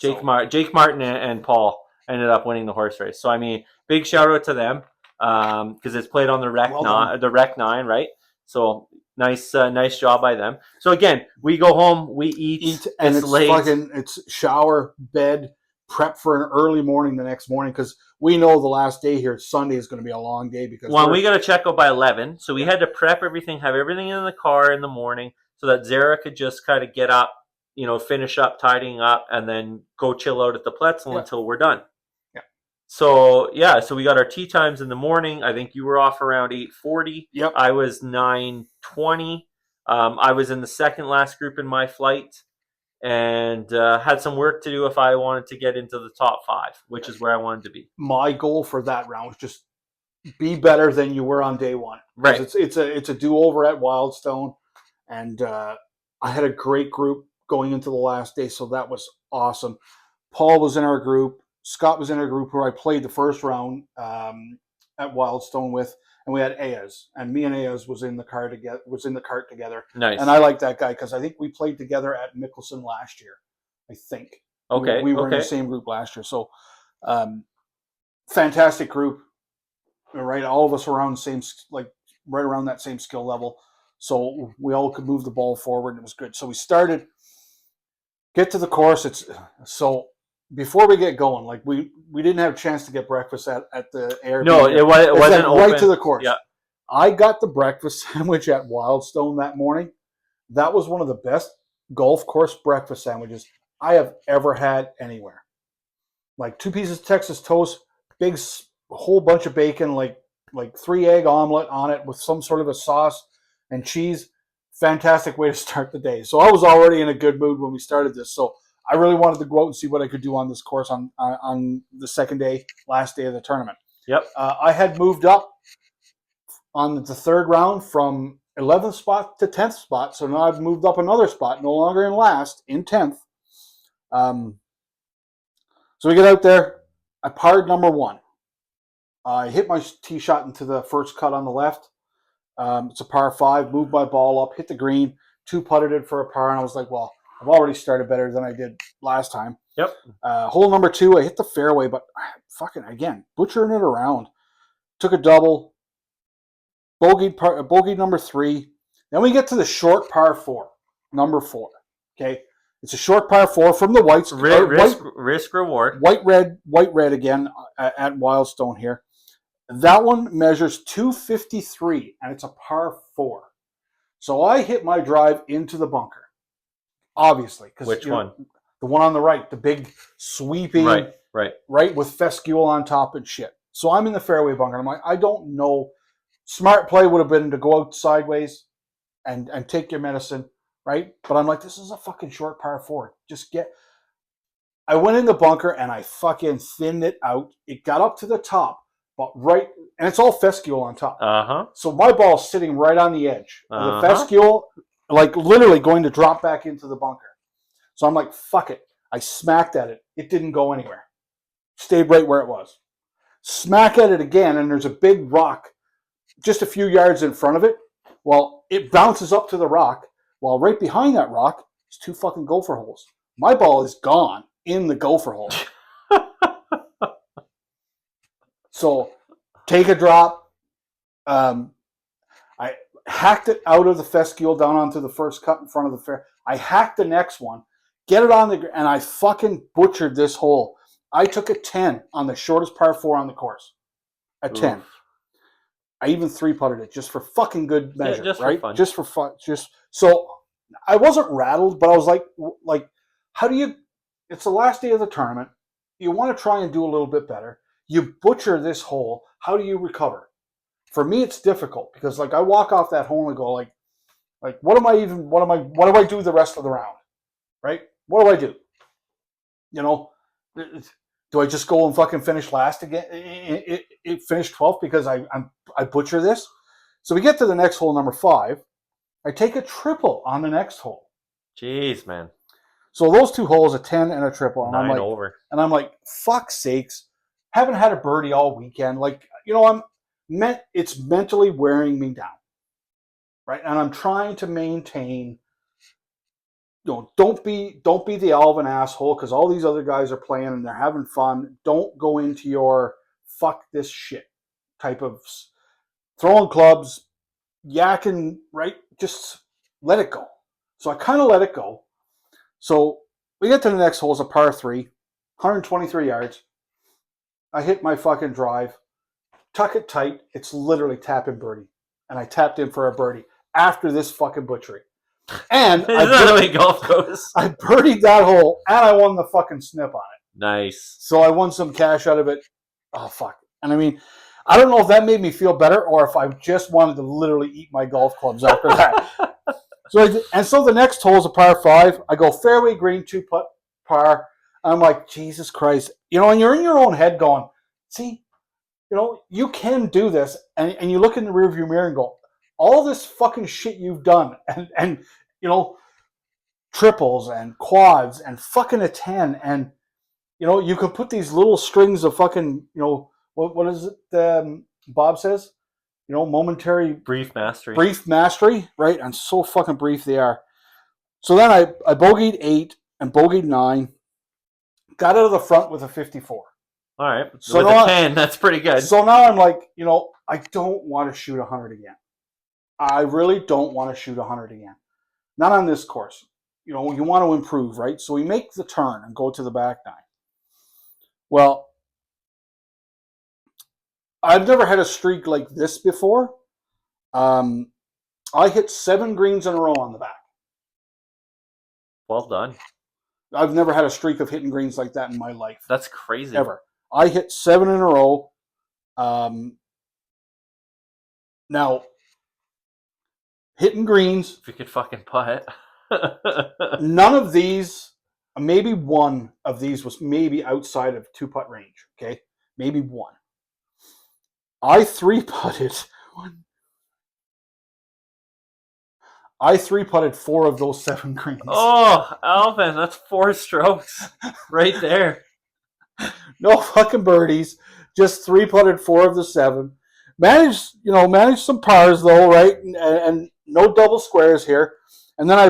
Jake Martin and Paul ended up winning the horse race. So I mean, big shout out to them because it's played on the Rec 9, right? So nice job by them. So again, we go home, we eat and it's late. It's shower, bed, prep for an early morning the next morning because we know the last day here, Sunday, is going to be a long day because we got to check out by 11. So we had to prep everything, have everything in the car in the morning so that Zara could just kind of get up, finish up, tidying up, and then go chill out at the Pletzel until we're done. Yeah. So we got our tea times in the morning. I think you were off around 8:40. Yep. I was 9:20. I was in the second last group in my flight and had some work to do if I wanted to get into the top 5, which is where I wanted to be. My goal for that round was just be better than you were on day one. Right. It's a do-over at Wildstone, and I had a great group going into the last day, so that was awesome. Paul was in our group. Scott was in our group who I played the first round at Wildstone with, and we had Ayaz, and me and Ayaz was in the cart together. Nice. And I like that guy because I think we played together at Mickelson last year. I think. Okay. We were in the same group last year, so fantastic group. Right, all of us around right around that same skill level, so we all could move the ball forward, and it was good. So we started, get to the course. Before we get going, we didn't have a chance to get breakfast at the Airbnb. No, it wasn't open. Right to the course. Yeah. I got the breakfast sandwich at Wildstone that morning. That was one of the best golf course breakfast sandwiches I have ever had anywhere. 2 pieces of Texas toast, big whole bunch of bacon, like 3-egg omelet on it with some sort of a sauce and cheese. Fantastic way to start the day. So I was already in a good mood when we started this. So I really wanted to go out and see what I could do on this course on the second day, last day of the tournament. Yep. I had moved up on the third round from 11th spot to 10th spot. So now I've moved up another spot, no longer in last, in 10th. So we get out there. I parred number 1. I hit my tee shot into the first cut on the left. It's a par 5. Moved my ball up, hit the green, 2-putted it for a par, and I was like, well, I've already started better than I did last time. Yep. Hole number 2, I hit the fairway, but fucking, again, butchering it around. Took a double. Bogeyed number 3. Then we get to the short par 4, number 4. Okay. It's a short par 4 from the whites. Risk reward. White red again at Wildstone here. That one measures 253, and it's a par 4. So I hit my drive into the bunker, obviously. Which one? The one on the right, the big sweeping, right with fescue on top and shit. So I'm in the fairway bunker. I'm like, I don't know. Smart play would have been to go out sideways and take your medicine, right? But I'm like, this is a fucking short par 4. I went in the bunker and I fucking thinned it out. It got up to the top. But and it's all fescue on top. Uh-huh. So my ball's sitting right on the edge of the fescue, literally going to drop back into the bunker. So I'm like, fuck it. I smacked at it. It didn't go anywhere. Stayed right where it was. Smack at it again, and there's a big rock just a few yards in front of it. Well, it bounces up to the rock, while right behind that rock is 2 fucking gopher holes. My ball is gone in the gopher hole. So, take a drop. I hacked it out of the fescue down onto the first cut in front of the fair. I hacked the next one, get it on the, and I fucking butchered this hole. I took a 10 on the shortest par 4 on the course. A 10. Oof. I even 3-putted it just for fucking good measure, just right? For fun. Just for fun. So I wasn't rattled, but I was like, how do you? It's the last day of the tournament. You want to try and do a little bit better. You butcher this hole. How do you recover? For me, it's difficult because I walk off that hole and go Like, what do I do the rest of the round? Right? What do I do? You know, do I just go and fucking finish last again? Finish 12th because I butcher this? So we get to the next hole, number 5. I take a triple on the next hole. Jeez, man. So those 2 holes, a 10 and a triple, and 9 over. And I'm like, fuck sakes, haven't had a birdie all weekend. Like, you know, it's mentally wearing me down, right? And I'm trying to maintain. You know, don't be the Alvin asshole because all these other guys are playing and they're having fun. Don't go into your fuck this shit type of throwing clubs, yakking, right? Just let it go. So I kind of let it go. So we get to the next hole. It's a par 3, 123 yards. I hit my fucking drive, tuck it tight. It's literally tapping birdie. And I tapped in for a birdie after this fucking butchery. And Isn't that the way golf goes? I birdied that hole and I won the fucking snip on it. Nice. So I won some cash out of it. Oh, fuck. And I mean, I don't know if that made me feel better or if I just wanted to literally eat my golf clubs after that. So the next hole is a par 5. I go fairway green, 2-putt par. I'm like, Jesus Christ. You know, and you're in your own head going, see, you know, you can do this. And you look in the rearview mirror and go, all this fucking shit you've done and you know, triples and quads and fucking a 10 and, you know, you could put these little strings of fucking, you know, what is it Bob says? You know, momentary... Brief mastery. Brief mastery, right? And so fucking brief they are. So then I bogeyed 8 and bogeyed 9. Got out of the front with a 54. All right. So with a 10, that's pretty good. So now I'm like, you know, I don't want to shoot 100 again. I really don't want to shoot 100 again. Not on this course. You know, you want to improve, right? So we make the turn and go to the back 9. Well, I've never had a streak like this before. I hit 7 greens in a row on the back. Well done. I've never had a streak of hitting greens like that in my life. That's crazy. Ever. I hit 7 in a row. Now, hitting greens. If you could fucking putt. None of these, maybe one of these was maybe outside of 2-putt range. Okay? Maybe one. I 3-putted 4 of those 7 greens. Oh, Alvin, that's 4 strokes right there. No fucking birdies. Just 3-putted 4 of the 7. Managed some pars though, right? And no double squares here. And then I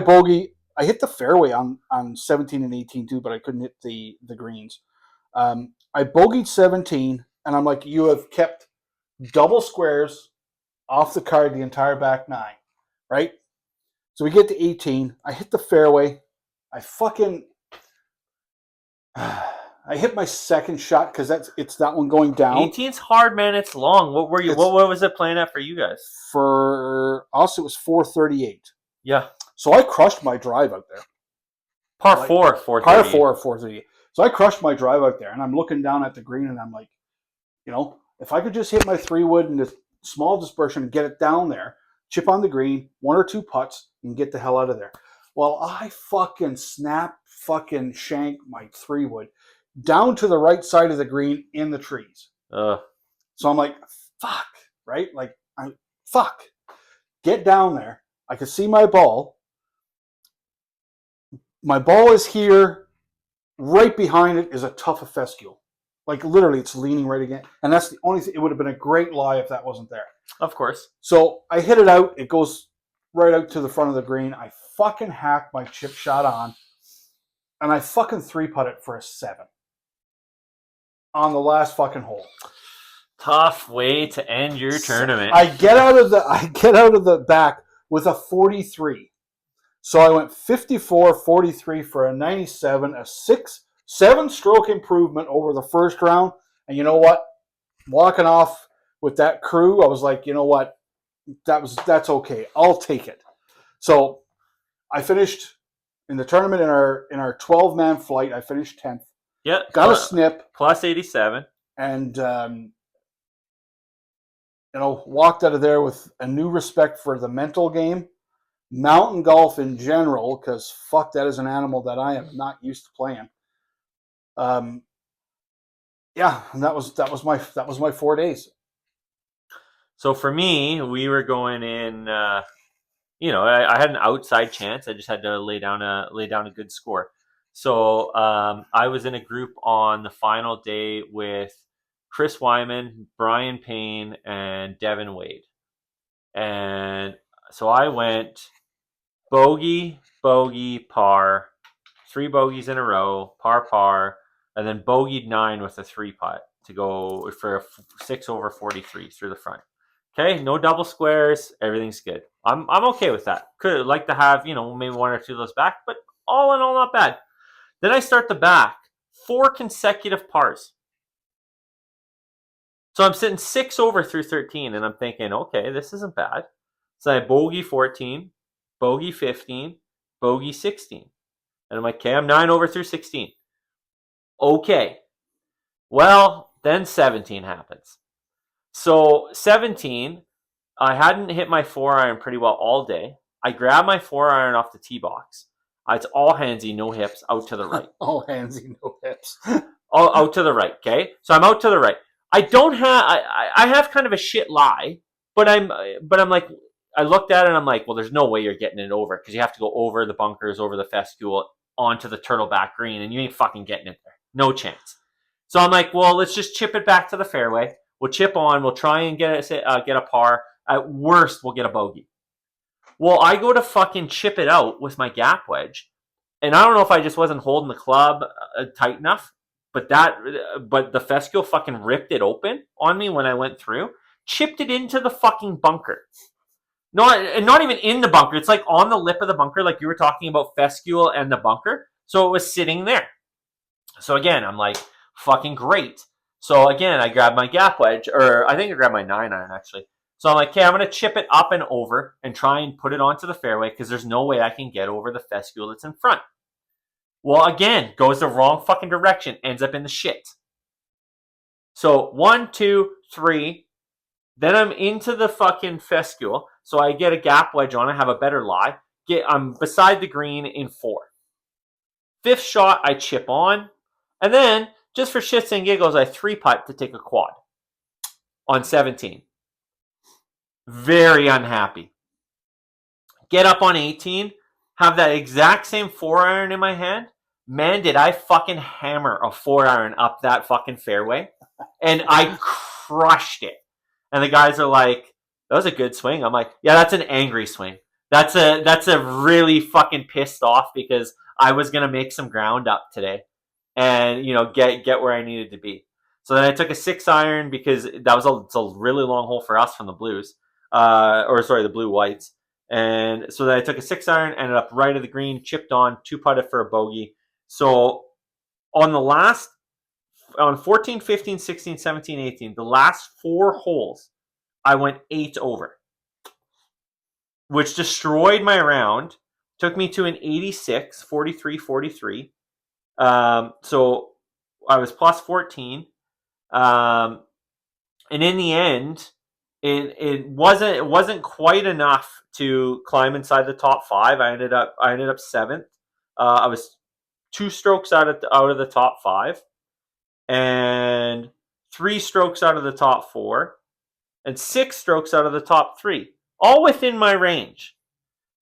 hit the fairway on 17 and 18 too, but I couldn't hit the greens. I bogeyed 17, and I'm like, you have kept double squares off the card the entire back 9, right? So we get to 18. I hit the fairway. I hit my second shot because it's that one going down. 18's hard, man. It's long. What were you? What was it playing at for you guys? For us, it was 438. Yeah. So I crushed my drive out there. Par 4, 438. Par 4, 438. So I crushed my drive out there, and I'm looking down at the green, and I'm like, you know, if I could just hit my 3-wood and a small dispersion and get it down there, chip on the green, 1 or 2 putts, and get the hell out of there. Well, I fucking shank my 3-wood down to the right side of the green in the trees. So I'm like, fuck, right? Like, fuck. Get down there. I could see my ball. My ball is here. Right behind it is a tuft of fescue. Like, literally, it's leaning right again. And that's the only thing. It would have been a great lie if that wasn't there. Of course. So I hit it out. It goes right out to the front of the green. I fucking hacked my chip shot on. And I fucking 3-putt it for a 7. On the last fucking hole. Tough way to end your tournament. I get out of the back with a 43. So I went 54, 43 for a 97, a 7-stroke improvement over the first round. And you know what? Walking off with that crew, I was like, you know what? That's okay. I'll take it. So I finished in the tournament in our 12-man flight. I finished 10th. Yeah. Got a snip. Plus 87. And, walked out of there with a new respect for the mental game. mountain golf in general, because fuck, that is an animal that I am not used to playing. Yeah, and that was my 4 days. So for me, we were going in. I had an outside chance. I just had to lay down a good score. So I was in a group on the final day with Chris Wyman, Brian Payne, and Devin Wade. And so I went bogey, bogey, par, 3 bogeys in a row, par, par, and then bogeyed 9 with a 3 putt to go for a 6 over 43 through the front. Okay, no double squares, everything's good. I'm okay with that. Could like to have maybe 1 or 2 of those back, but all in all, not bad. Then I start the back, 4 consecutive pars. So I'm sitting 6 over through 13, and I'm thinking, okay, this isn't bad. So I bogey 14, bogey 15, bogey 16. And I'm like, okay, I'm 9 over through 16. Okay. Well, then 17 happens. So 17, I hadn't hit my 4-iron pretty well all day. I grabbed my 4-iron off the tee box. It's all handsy, no hips, out to the right. All handsy, no hips. All out to the right, okay? So I'm out to the right. I have kind of a shit lie, but I'm like, I looked at it and I'm like, well, there's no way you're getting it over because you have to go over the bunkers, over the fescue, onto the turtleback green, and you ain't fucking getting it there. No chance. So I'm like, well, let's just chip it back to the fairway. We'll chip on. We'll try and get a par. At worst, we'll get a bogey. Well, I go to fucking chip it out with my gap wedge, and I don't know if I just wasn't holding the club tight enough, but the fescue fucking ripped it open on me when I went through, chipped it into the fucking bunker. Not even in the bunker. It's like on the lip of the bunker, like you were talking about fescue and the bunker. So it was sitting there. So again, I'm like, fucking great. So again, I grabbed my gap wedge, or I think I grabbed my 9-iron actually. So I'm like, okay, I'm going to chip it up and over and try and put it onto the fairway because there's no way I can get over the fescue that's in front. Well, again, goes the wrong fucking direction, ends up in the shit. So 1, 2, 3. Then I'm into the fucking fescue. So I get a gap wedge on. I have a better lie. I'm beside the green in 4. 5th shot, I chip on. And then, just for shits and giggles, I 3-putt to take a quad on 17. Very unhappy. Get up on 18. Have that exact same 4-iron in my hand. Man, did I fucking hammer a 4-iron up that fucking fairway. And I crushed it. And the guys are like, that was a good swing. I'm like, yeah, that's an angry swing. That's a really fucking pissed off because I was going to make some ground up today and, get where I needed to be. So then I took a 6-iron because that was a really long hole for us from the blues. The blue whites. And so then I took a 6-iron, ended up right of the green, chipped on, 2-putted for a bogey. So on 14, 15, 16, 17, 18, the last 4 holes, I went 8 over, which destroyed my round, took me to an 86, 43, 43. So I was plus 14. And in the end, it wasn't quite enough to climb inside the top 5. I ended up 7th. I was 2 strokes out of the top 5, and 3 strokes out of the top 4, and 6 strokes out of the top 3, all within my range,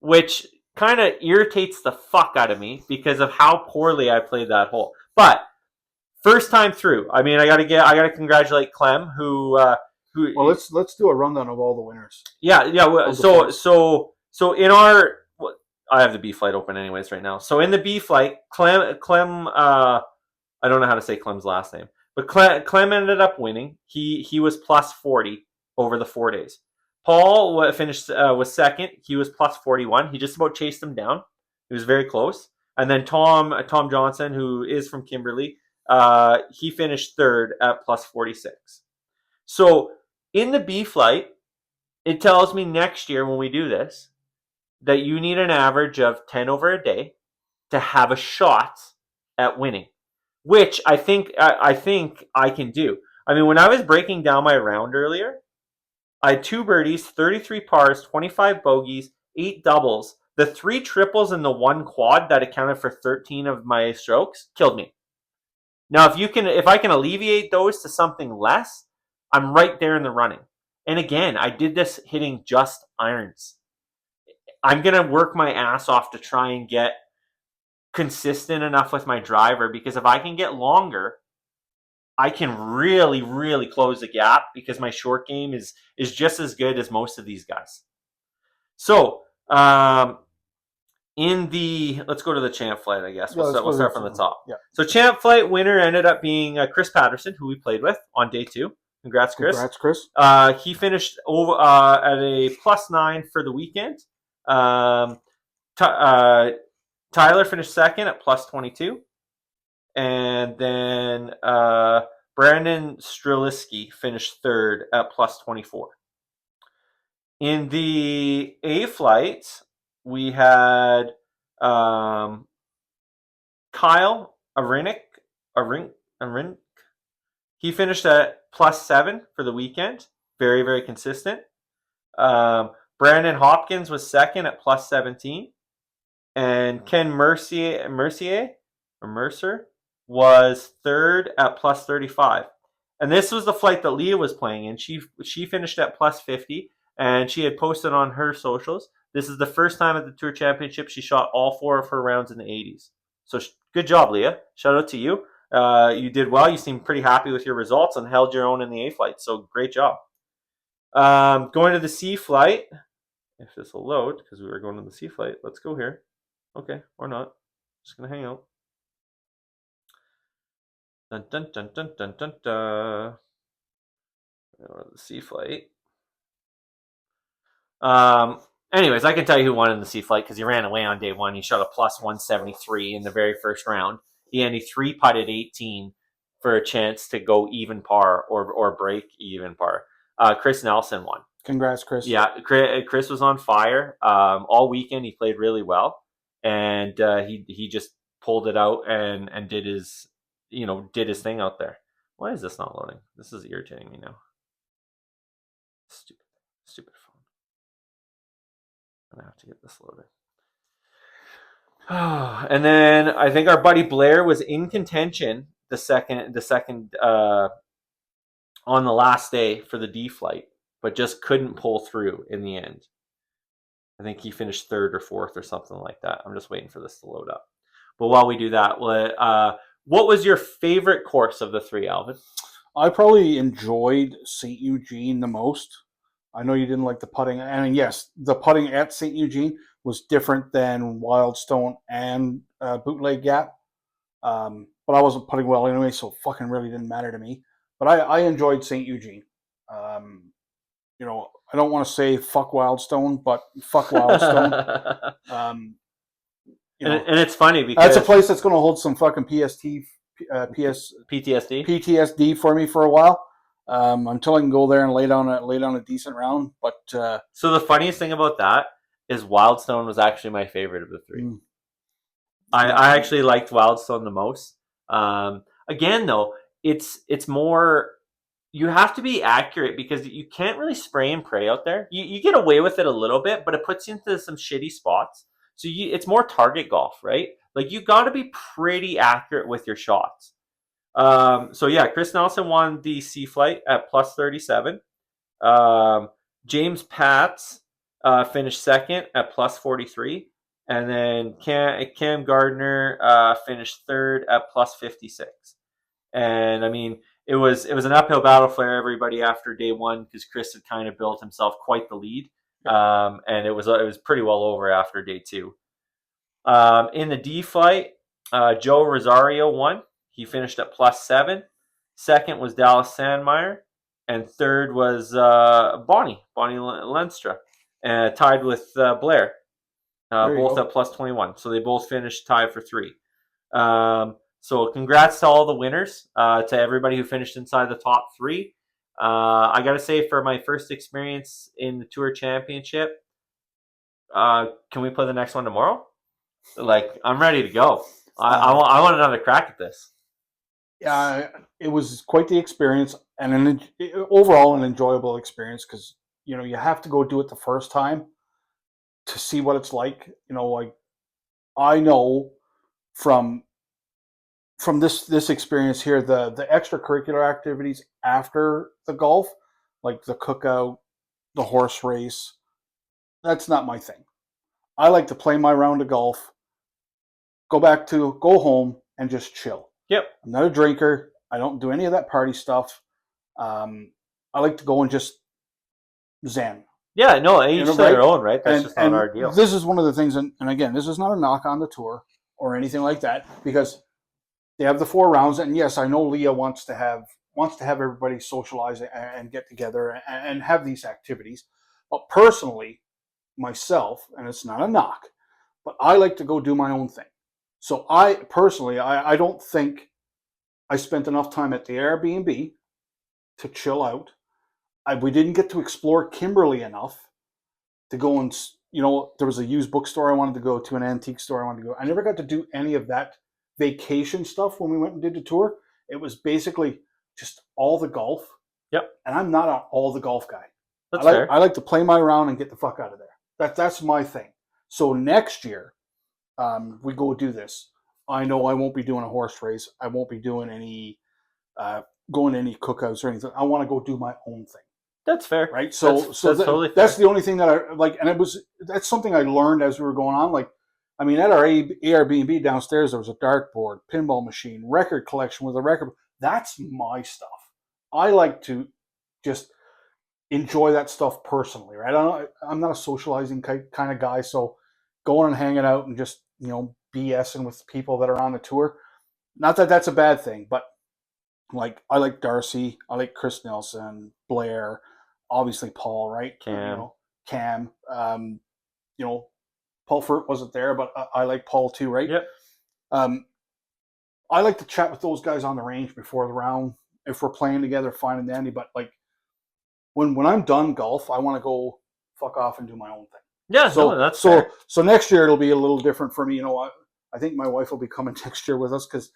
which kind of irritates the fuck out of me because of how poorly I played that hole. But first time through. I mean, I gotta congratulate Clem who. Well, let's do a rundown of all the winners. Yeah. So in our, I have the B flight open anyways right now. So in the B flight, Clem, I don't know how to say Clem's last name, but Clem ended up winning. He was plus 40 over the 4 days. Paul was second. He was plus 41. He just about chased him down. He was very close. And then Tom Johnson, who is from Kimberley, he finished third at plus 46. So in the B flight, it tells me next year when we do this that you need an average of 10 over a day to have a shot at winning, which I think I can do. I mean, when I was breaking down my round earlier, I had 2 birdies, 33 pars, 25 bogeys, 8 doubles, The 3 triples and the 1 quad that accounted for 13 of my strokes killed me. Now, if I can alleviate those to something less, I'm right there in the running. And again, I did this hitting just irons. I'm going to work my ass off to try and get consistent enough with my driver, because if I can get longer, I can really, really close the gap, because my short game is just as good as most of these guys. So, let's go to the champ flight, I guess. We'll start from the top. Yeah. So champ flight winner ended up being Chris Patterson, who we played with on day 2. Congrats, Chris. Congrats, Chris. He finished over at a +9 for the weekend. Tyler finished second at +22. And then Brandon Streliski finished third at +24. In the A flight, we had Kyle Arink. He finished at +7 for the weekend. Very, very consistent. Brandon Hopkins was second at +17. And Ken Mercier was third at +35. And this was the flight that Leah was playing in. She finished at +50, and she had posted on her socials. This is the first time at the Tour Championship she shot all 4 of her rounds in the 80s. So good job, Leah. Shout out to you. You did well. You seemed pretty happy with your results and held your own in the A flight. So great job. Going to the C flight. If this will load, because we were going to the C flight. Let's go here. Okay, or not. Just going to hang out. Dun dun dun dun dun dun dun. The C flight. Anyways, I can tell you who won in the C flight, because he ran away on day 1. He shot a +173 in the very first round. He 3-putted 18 for a chance to go even par or break even par. Chris Nelson won. Congrats, Chris. Yeah, Chris was on fire all weekend. He played really well, and he just pulled it out and did his thing out there. Why is this not loading? This is irritating me now. Stupid phone. I'm gonna have to get this loaded. And then I think our buddy Blair was in contention the second on the last day for the D flight, but just couldn't pull through in the end. I think he finished 3rd or 4th or something like that. I'm just waiting for this to load up. But while we do that, what was your favorite course of the 3, Alvin? I probably enjoyed St. Eugene the most. I know you didn't like the putting, and yes, the putting at St. Eugene was different than Wildstone and Bootleg Gap. But I wasn't putting well anyway, so fucking really didn't matter to me. But I enjoyed St. Eugene. I don't want to say fuck Wildstone, but fuck Wildstone. And it's funny because that's a place that's going to hold some fucking PTSD for me for a while. Until I can go there and lay down a decent round. But so the funniest thing about that is Wildstone was actually my favorite of the 3. I actually liked Wildstone the most. Again, though, it's more, you have to be accurate, because you can't really spray and pray out there. You get away with it a little bit, but it puts you into some shitty spots. So it's more target golf, right? Like, you got to be pretty accurate with your shots. So yeah, Chris Nelson won the C flight at +37. James Pats finished second at +43, and then Cam Gardner finished third at +56. And I mean, it was an uphill battle for everybody after day 1, because Chris had kind of built himself quite the lead, and it was pretty well over after day 2. In the D flight, Joe Rosario won. He finished at +7. Second was Dallas Sandmeyer, and third was Bonnie Lenstra, tied with Blair, both at +21. So they both finished tied for 3. So congrats to all the winners, to everybody who finished inside the top 3. I got to say, for my first experience in the Tour Championship, can we play the next one tomorrow? Like, I'm ready to go. I want another crack at this. Yeah, it was quite the experience, and overall an enjoyable experience, because you have to go do it the first time to see what it's like. You know, like I know from this experience here, the extracurricular activities after the golf, like the cookout, the horse race, that's not my thing. I like to play my round of golf, go home and just chill. Yep. I'm not a drinker. I don't do any of that party stuff. I like to go and just zen. Yeah, no, each to their own, right? That's just not And our deal. this is one of the things, and again, this is not a knock on the tour or anything like that, because they have the 4 rounds, and yes, I know Leah wants to have everybody socialize and get together and have these activities. But personally, myself, and it's not a knock, but I like to go do my own thing. So I personally, I don't think I spent enough time at the Airbnb to chill out. We didn't get to explore Kimberley enough to go and, there was a used bookstore I wanted to go to, an antique store I wanted to go. I never got to do any of that vacation stuff when we went and did the tour. It was basically just all the golf. Yep. And I'm not an all the golf guy. That's fair. I like to play my round and get the fuck out of there. That's my thing. So next year, we go do this. I know I won't be doing a horse race. I won't be doing any going to any cookouts or anything. I want to go do my own thing. That's fair. Right. So that's totally fair. That's the only thing that I like, and that's something I learned as we were going on. Like, I mean, at our Airbnb downstairs, there was a dartboard, pinball machine, record collection with a record. That's my stuff. I like to just enjoy that stuff personally, right? I'm not a socializing kind of guy, so going and hanging out and just BSing with people that are on the tour. Not that that's a bad thing, but like I like Darcy, I like Chris Nelson, Blair, obviously Paul, right? Cam. Paul Furt wasn't there, but I like Paul too, right? Yep. I like to chat with those guys on the range before the round. If we're playing together, fine and dandy. But like when I'm done golf, I want to go fuck off and do my own thing. Yeah, that's fair. So next year it'll be a little different for me. I think my wife will be coming next year with us because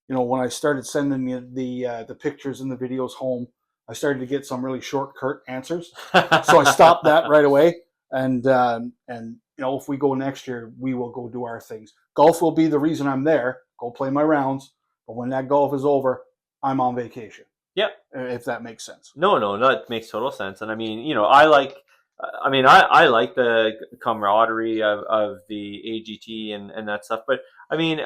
when I started sending the pictures and the videos home, I started to get some really short, curt answers. So I stopped that right away. And if we go next year, we will go do our things. Golf will be the reason I'm there. Go play my rounds. But when that golf is over, I'm on vacation. Yeah. If that makes sense. No, that makes total sense. And I mean, I like the camaraderie of the AGT and that stuff. But I mean,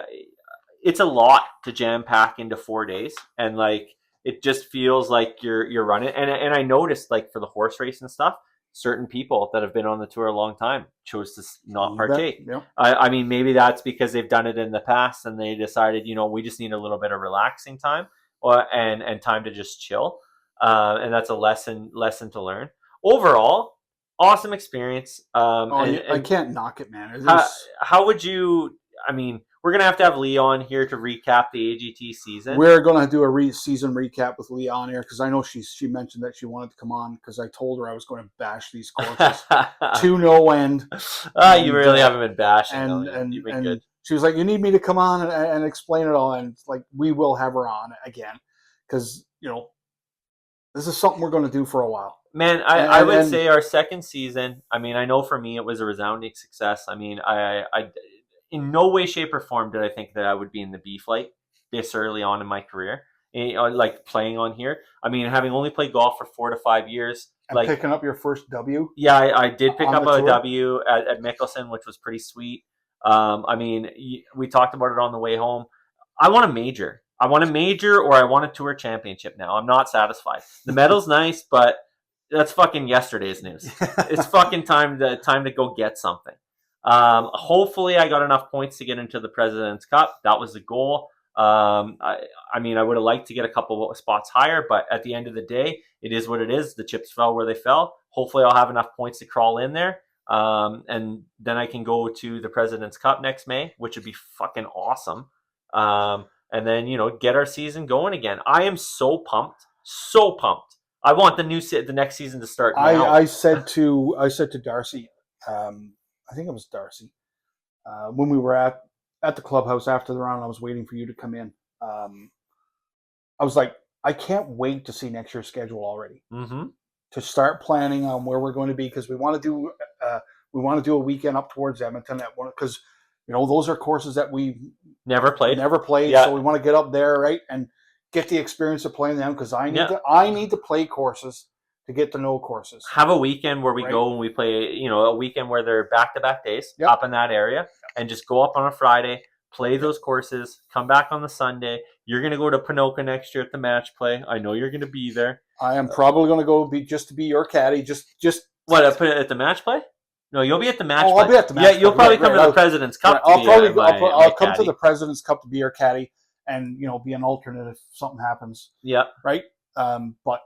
it's a lot to jam pack into 4 days. And like, it just feels like you're running. And I noticed, like, for the horse race and stuff, certain people that have been on the tour a long time chose to not partake. Yeah. I mean, maybe that's because they've done it in the past and they decided, we just need a little bit of relaxing time and time to just chill. And that's a lesson to learn. Overall, awesome experience. I can't knock it, man. How would you? I mean, we're gonna have to have Lee on here to recap the AGT season. We're gonna do a season recap with Lee on here because I know she mentioned that she wanted to come on because I told her I was going to bash these courses to no end. You really haven't been bashing, and you've been good. She was like, "You need me to come on and explain it all," and like we will have her on again because this is something we're going to do for a while. Man, I would say our second season. I mean, I know for me it was a resounding success. I mean, I in no way, shape, or form did I think that I would be in the B flight this early on in my career, like playing on here. I mean, having only played golf for 4 to 5 years, and like picking up your first W. Yeah, I did pick up a W at Mickelson, which was pretty sweet. I mean, we talked about it on the way home. I want a major. Or I want a tour championship now. I'm not satisfied. The medal's nice, but that's fucking yesterday's news. It's fucking time to go get something. Hopefully I got enough points to get into the President's Cup. That was the goal. I mean, I would have liked to get a couple of spots higher, but at the end of the day, it is what it is. The chips fell where they fell. Hopefully I'll have enough points to crawl in there. And then I can go to the President's Cup next May, which would be fucking awesome. And then, get our season going again. I am so pumped. I want the next season to start now. I said to Darcy, I think it was Darcy, when we were at the clubhouse after the round, I was waiting for you to come in. I was like, I can't wait to see next year's schedule already. Mm-hmm. To start planning on where we're going to be because we want to we want to do a weekend up towards Edmonton at one, because those are courses that we Never played. Yeah. So we want to get up there, right, and get the experience of playing them, because I need to play courses to get to know courses. Have a weekend where we go and we play, a weekend where they're back-to-back days up in that area, and just go up on a Friday, play those courses, come back on the Sunday. You're going to go to Ponoka next year at the match play. I know you're going to be there. I am probably going to go to be your caddy. Just what, at the match play? No, you'll be at the match play. I'll be at the match play. You'll probably come to the President's Cup. I'll come to the President's Cup to be your caddy, and be an alternate if something happens. Yeah. Right. But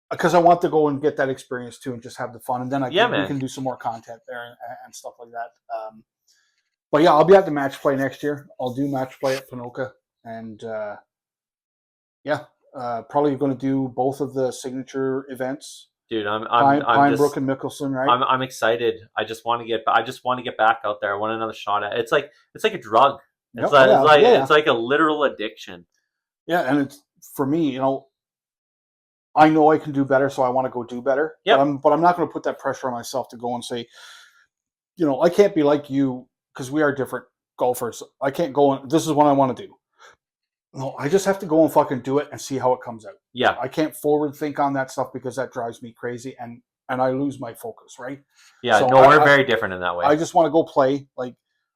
because I want to go and get that experience too, and just have the fun, and then we can do some more content there and stuff like that. But yeah, I'll be at the match play next year. I'll do match play at Ponoka, and probably going to do both of the signature events. Dude, I'm Pinebrook and Mickelson, right? I'm excited. I just want to get back out there. I want another shot at it. It's like a drug. It's like a literal addiction. Yeah, and it's for me, I know I can do better, so I want to go do better. Yeah. But I'm not going to put that pressure on myself to go and say, I can't be like you, because we are different golfers. I can't go and this is what I want to do. No, I just have to go and fucking do it and see how it comes out. Yeah. I can't forward think on that stuff, because that drives me crazy, and I lose my focus, right? Yeah, so we're very different in that way. I just want to go play. Like,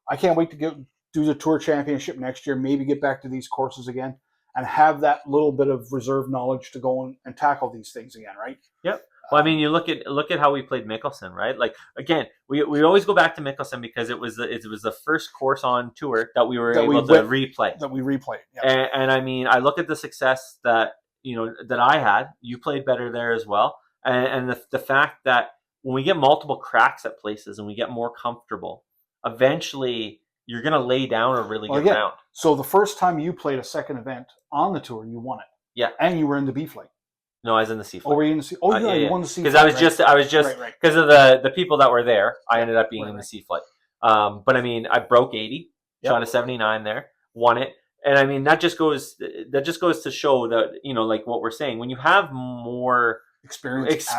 I can't wait to do the Tour Championship next year, maybe get back to these courses again, and have that little bit of reserve knowledge to go and tackle these things again, right? Yep. Well, I mean, you look at how we played Mickelson, right? Like, again, we always go back to Mickelson because it was the first course on tour that we were able to replay. That we replayed. Yeah. And I mean, I look at the success that that I had. You played better there as well, and the fact that when we get multiple cracks at places and we get more comfortable, eventually you're going to lay down a really good round. So the first time you played a second event on the tour, you won it. Yeah. And you were in the B flight. No, I was in the C flight. Oh, were you in the C? Oh, yeah, you won the C flight. Because I was just because of the people that were there, I ended up being in the C flight. But I mean, I broke 80, shot a 79 there, won it. And I mean, that just goes to show that, like what we're saying, when you have more experience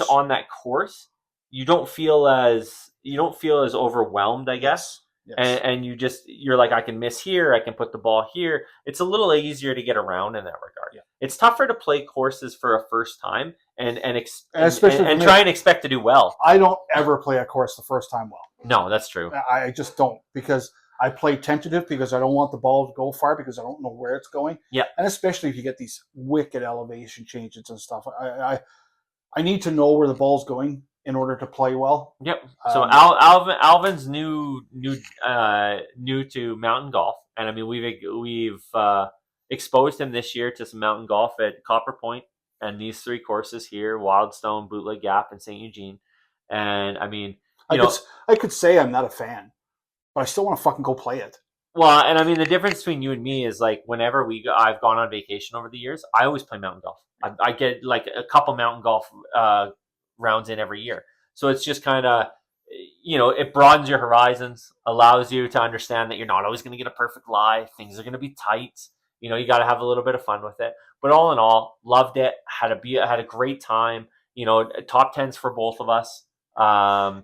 on that course, you don't feel as overwhelmed, I guess. Yes. And you're like, I can miss here, I can put the ball here. It's a little easier to get around in that regard. Yeah. It's tougher to play courses for a first time and try and expect to do well. I don't ever play a course the first time well. No, that's true. I just don't, because I play tentative, because I don't want the ball to go far, because I don't know where it's going. Yeah. And especially if you get these wicked elevation changes and stuff, I need to know where the ball's going in order to play well. Yep. So Alvin's new to mountain golf, and I mean we've exposed him this year to some mountain golf at Copper Point and these three courses here: Wildstone, Bootleg Gap, and St. Eugene. And I mean, I could say I'm not a fan, but I still want to fucking go play it. Well, and I mean, the difference between you and me is, like, whenever I've gone on vacation over the years, I always play mountain golf. I get like a couple mountain golf rounds in every year. So it's just kind of, it broadens your horizons, allows you to understand that you're not always going to get a perfect lie. Things are going to be tight. You got to have a little bit of fun with it. But all in all, loved it. Had a great time. Top 10s for both of us.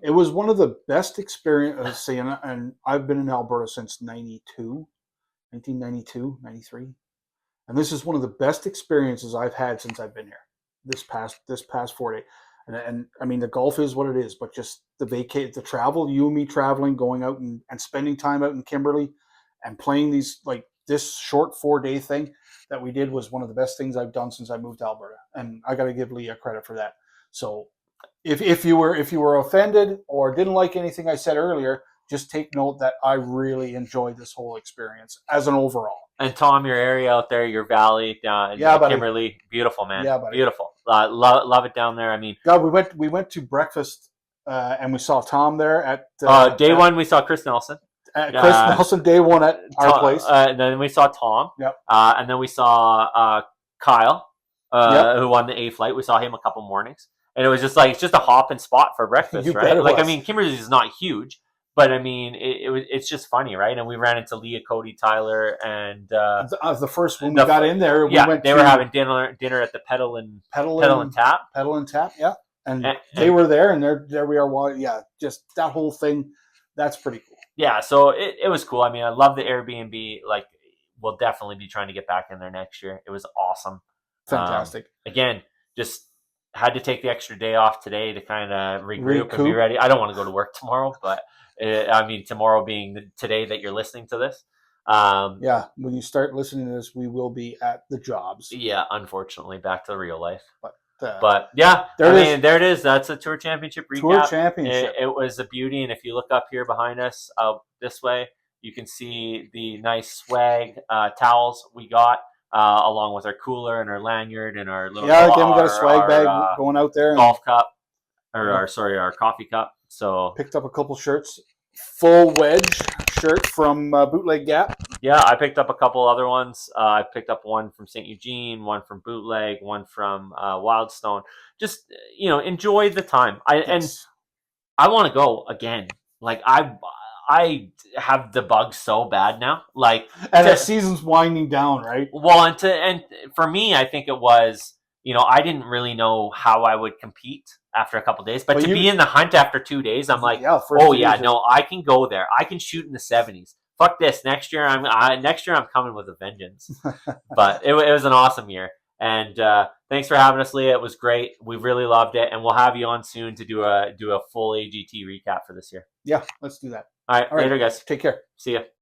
It was one of the best experiences, and I've been in Alberta since 1992, 93. And this is one of the best experiences I've had since I've been here this past 4 days. And I mean, the golf is what it is, but just the travel, you and me traveling, going out and spending time out in Kimberley and playing these, like, this short 4-day thing that we did was one of the best things I've done since I moved to Alberta. And I got to give Leah credit for that. So if you were offended or didn't like anything I said earlier, just take note that I really enjoyed this whole experience as an overall. And Tom, your area out there, your valley down in Kimberley, beautiful, man. Yeah, buddy. Beautiful. Love it down there. I mean, God, we went to breakfast and we saw Tom there at day one. We saw Chris Nelson. Chris Nelson, day one at our place. And then we saw Tom. Yep. And then we saw Kyle, who won the A flight. We saw him a couple mornings, and it was just like, it's just a hop and spot for breakfast, right? Like, I mean, Kimberley is not huge. But I mean, it's just funny, right? And we ran into Leah, Cody, Tyler, and the first when we got in there, they were having dinner at the Pedal and Tap. Pedal and Tap, yeah. And they were there, and there we are. Yeah, just that whole thing. That's pretty cool. Yeah, so it was cool. I mean, I love the Airbnb. Like, we'll definitely be trying to get back in there next year. It was awesome. Fantastic. Again, just had to take the extra day off today to kind of regroup and be ready. I don't want to go to work tomorrow, but I mean, tomorrow being today that you're listening to this. Yeah, when you start listening to this, we will be at the jobs. Yeah, unfortunately, back to real life. But yeah, there it is. That's a Tour Championship recap. Tour Championship. It was a beauty, and if you look up here behind us, this way, you can see the nice swag towels we got, along with our cooler and our lanyard and our little again, we got a swag bag going out there. Golf cup, or our coffee cup. So picked up a couple shirts, full wedge shirt from Bootleg Gap. Yeah, I picked up a couple other ones. I picked up one from St. Eugene, one from Bootleg, one from Wildstone. Just, enjoy the time. And I want to go again. Like, I have the bug so bad now. Like, and the season's winding down, right? Well, and for me, I think it was, I didn't really know how I would compete after a couple of days, but to be in the hunt after 2 days, I'm like, I can go there. I can shoot in the 70s. Fuck this. Next year I'm coming with a vengeance. But it was an awesome year. And thanks for having us, Leah. It was great. We really loved it, and we'll have you on soon to do a full AGT recap for this year. Yeah, let's do that. All right, later, guys. Take care. See ya.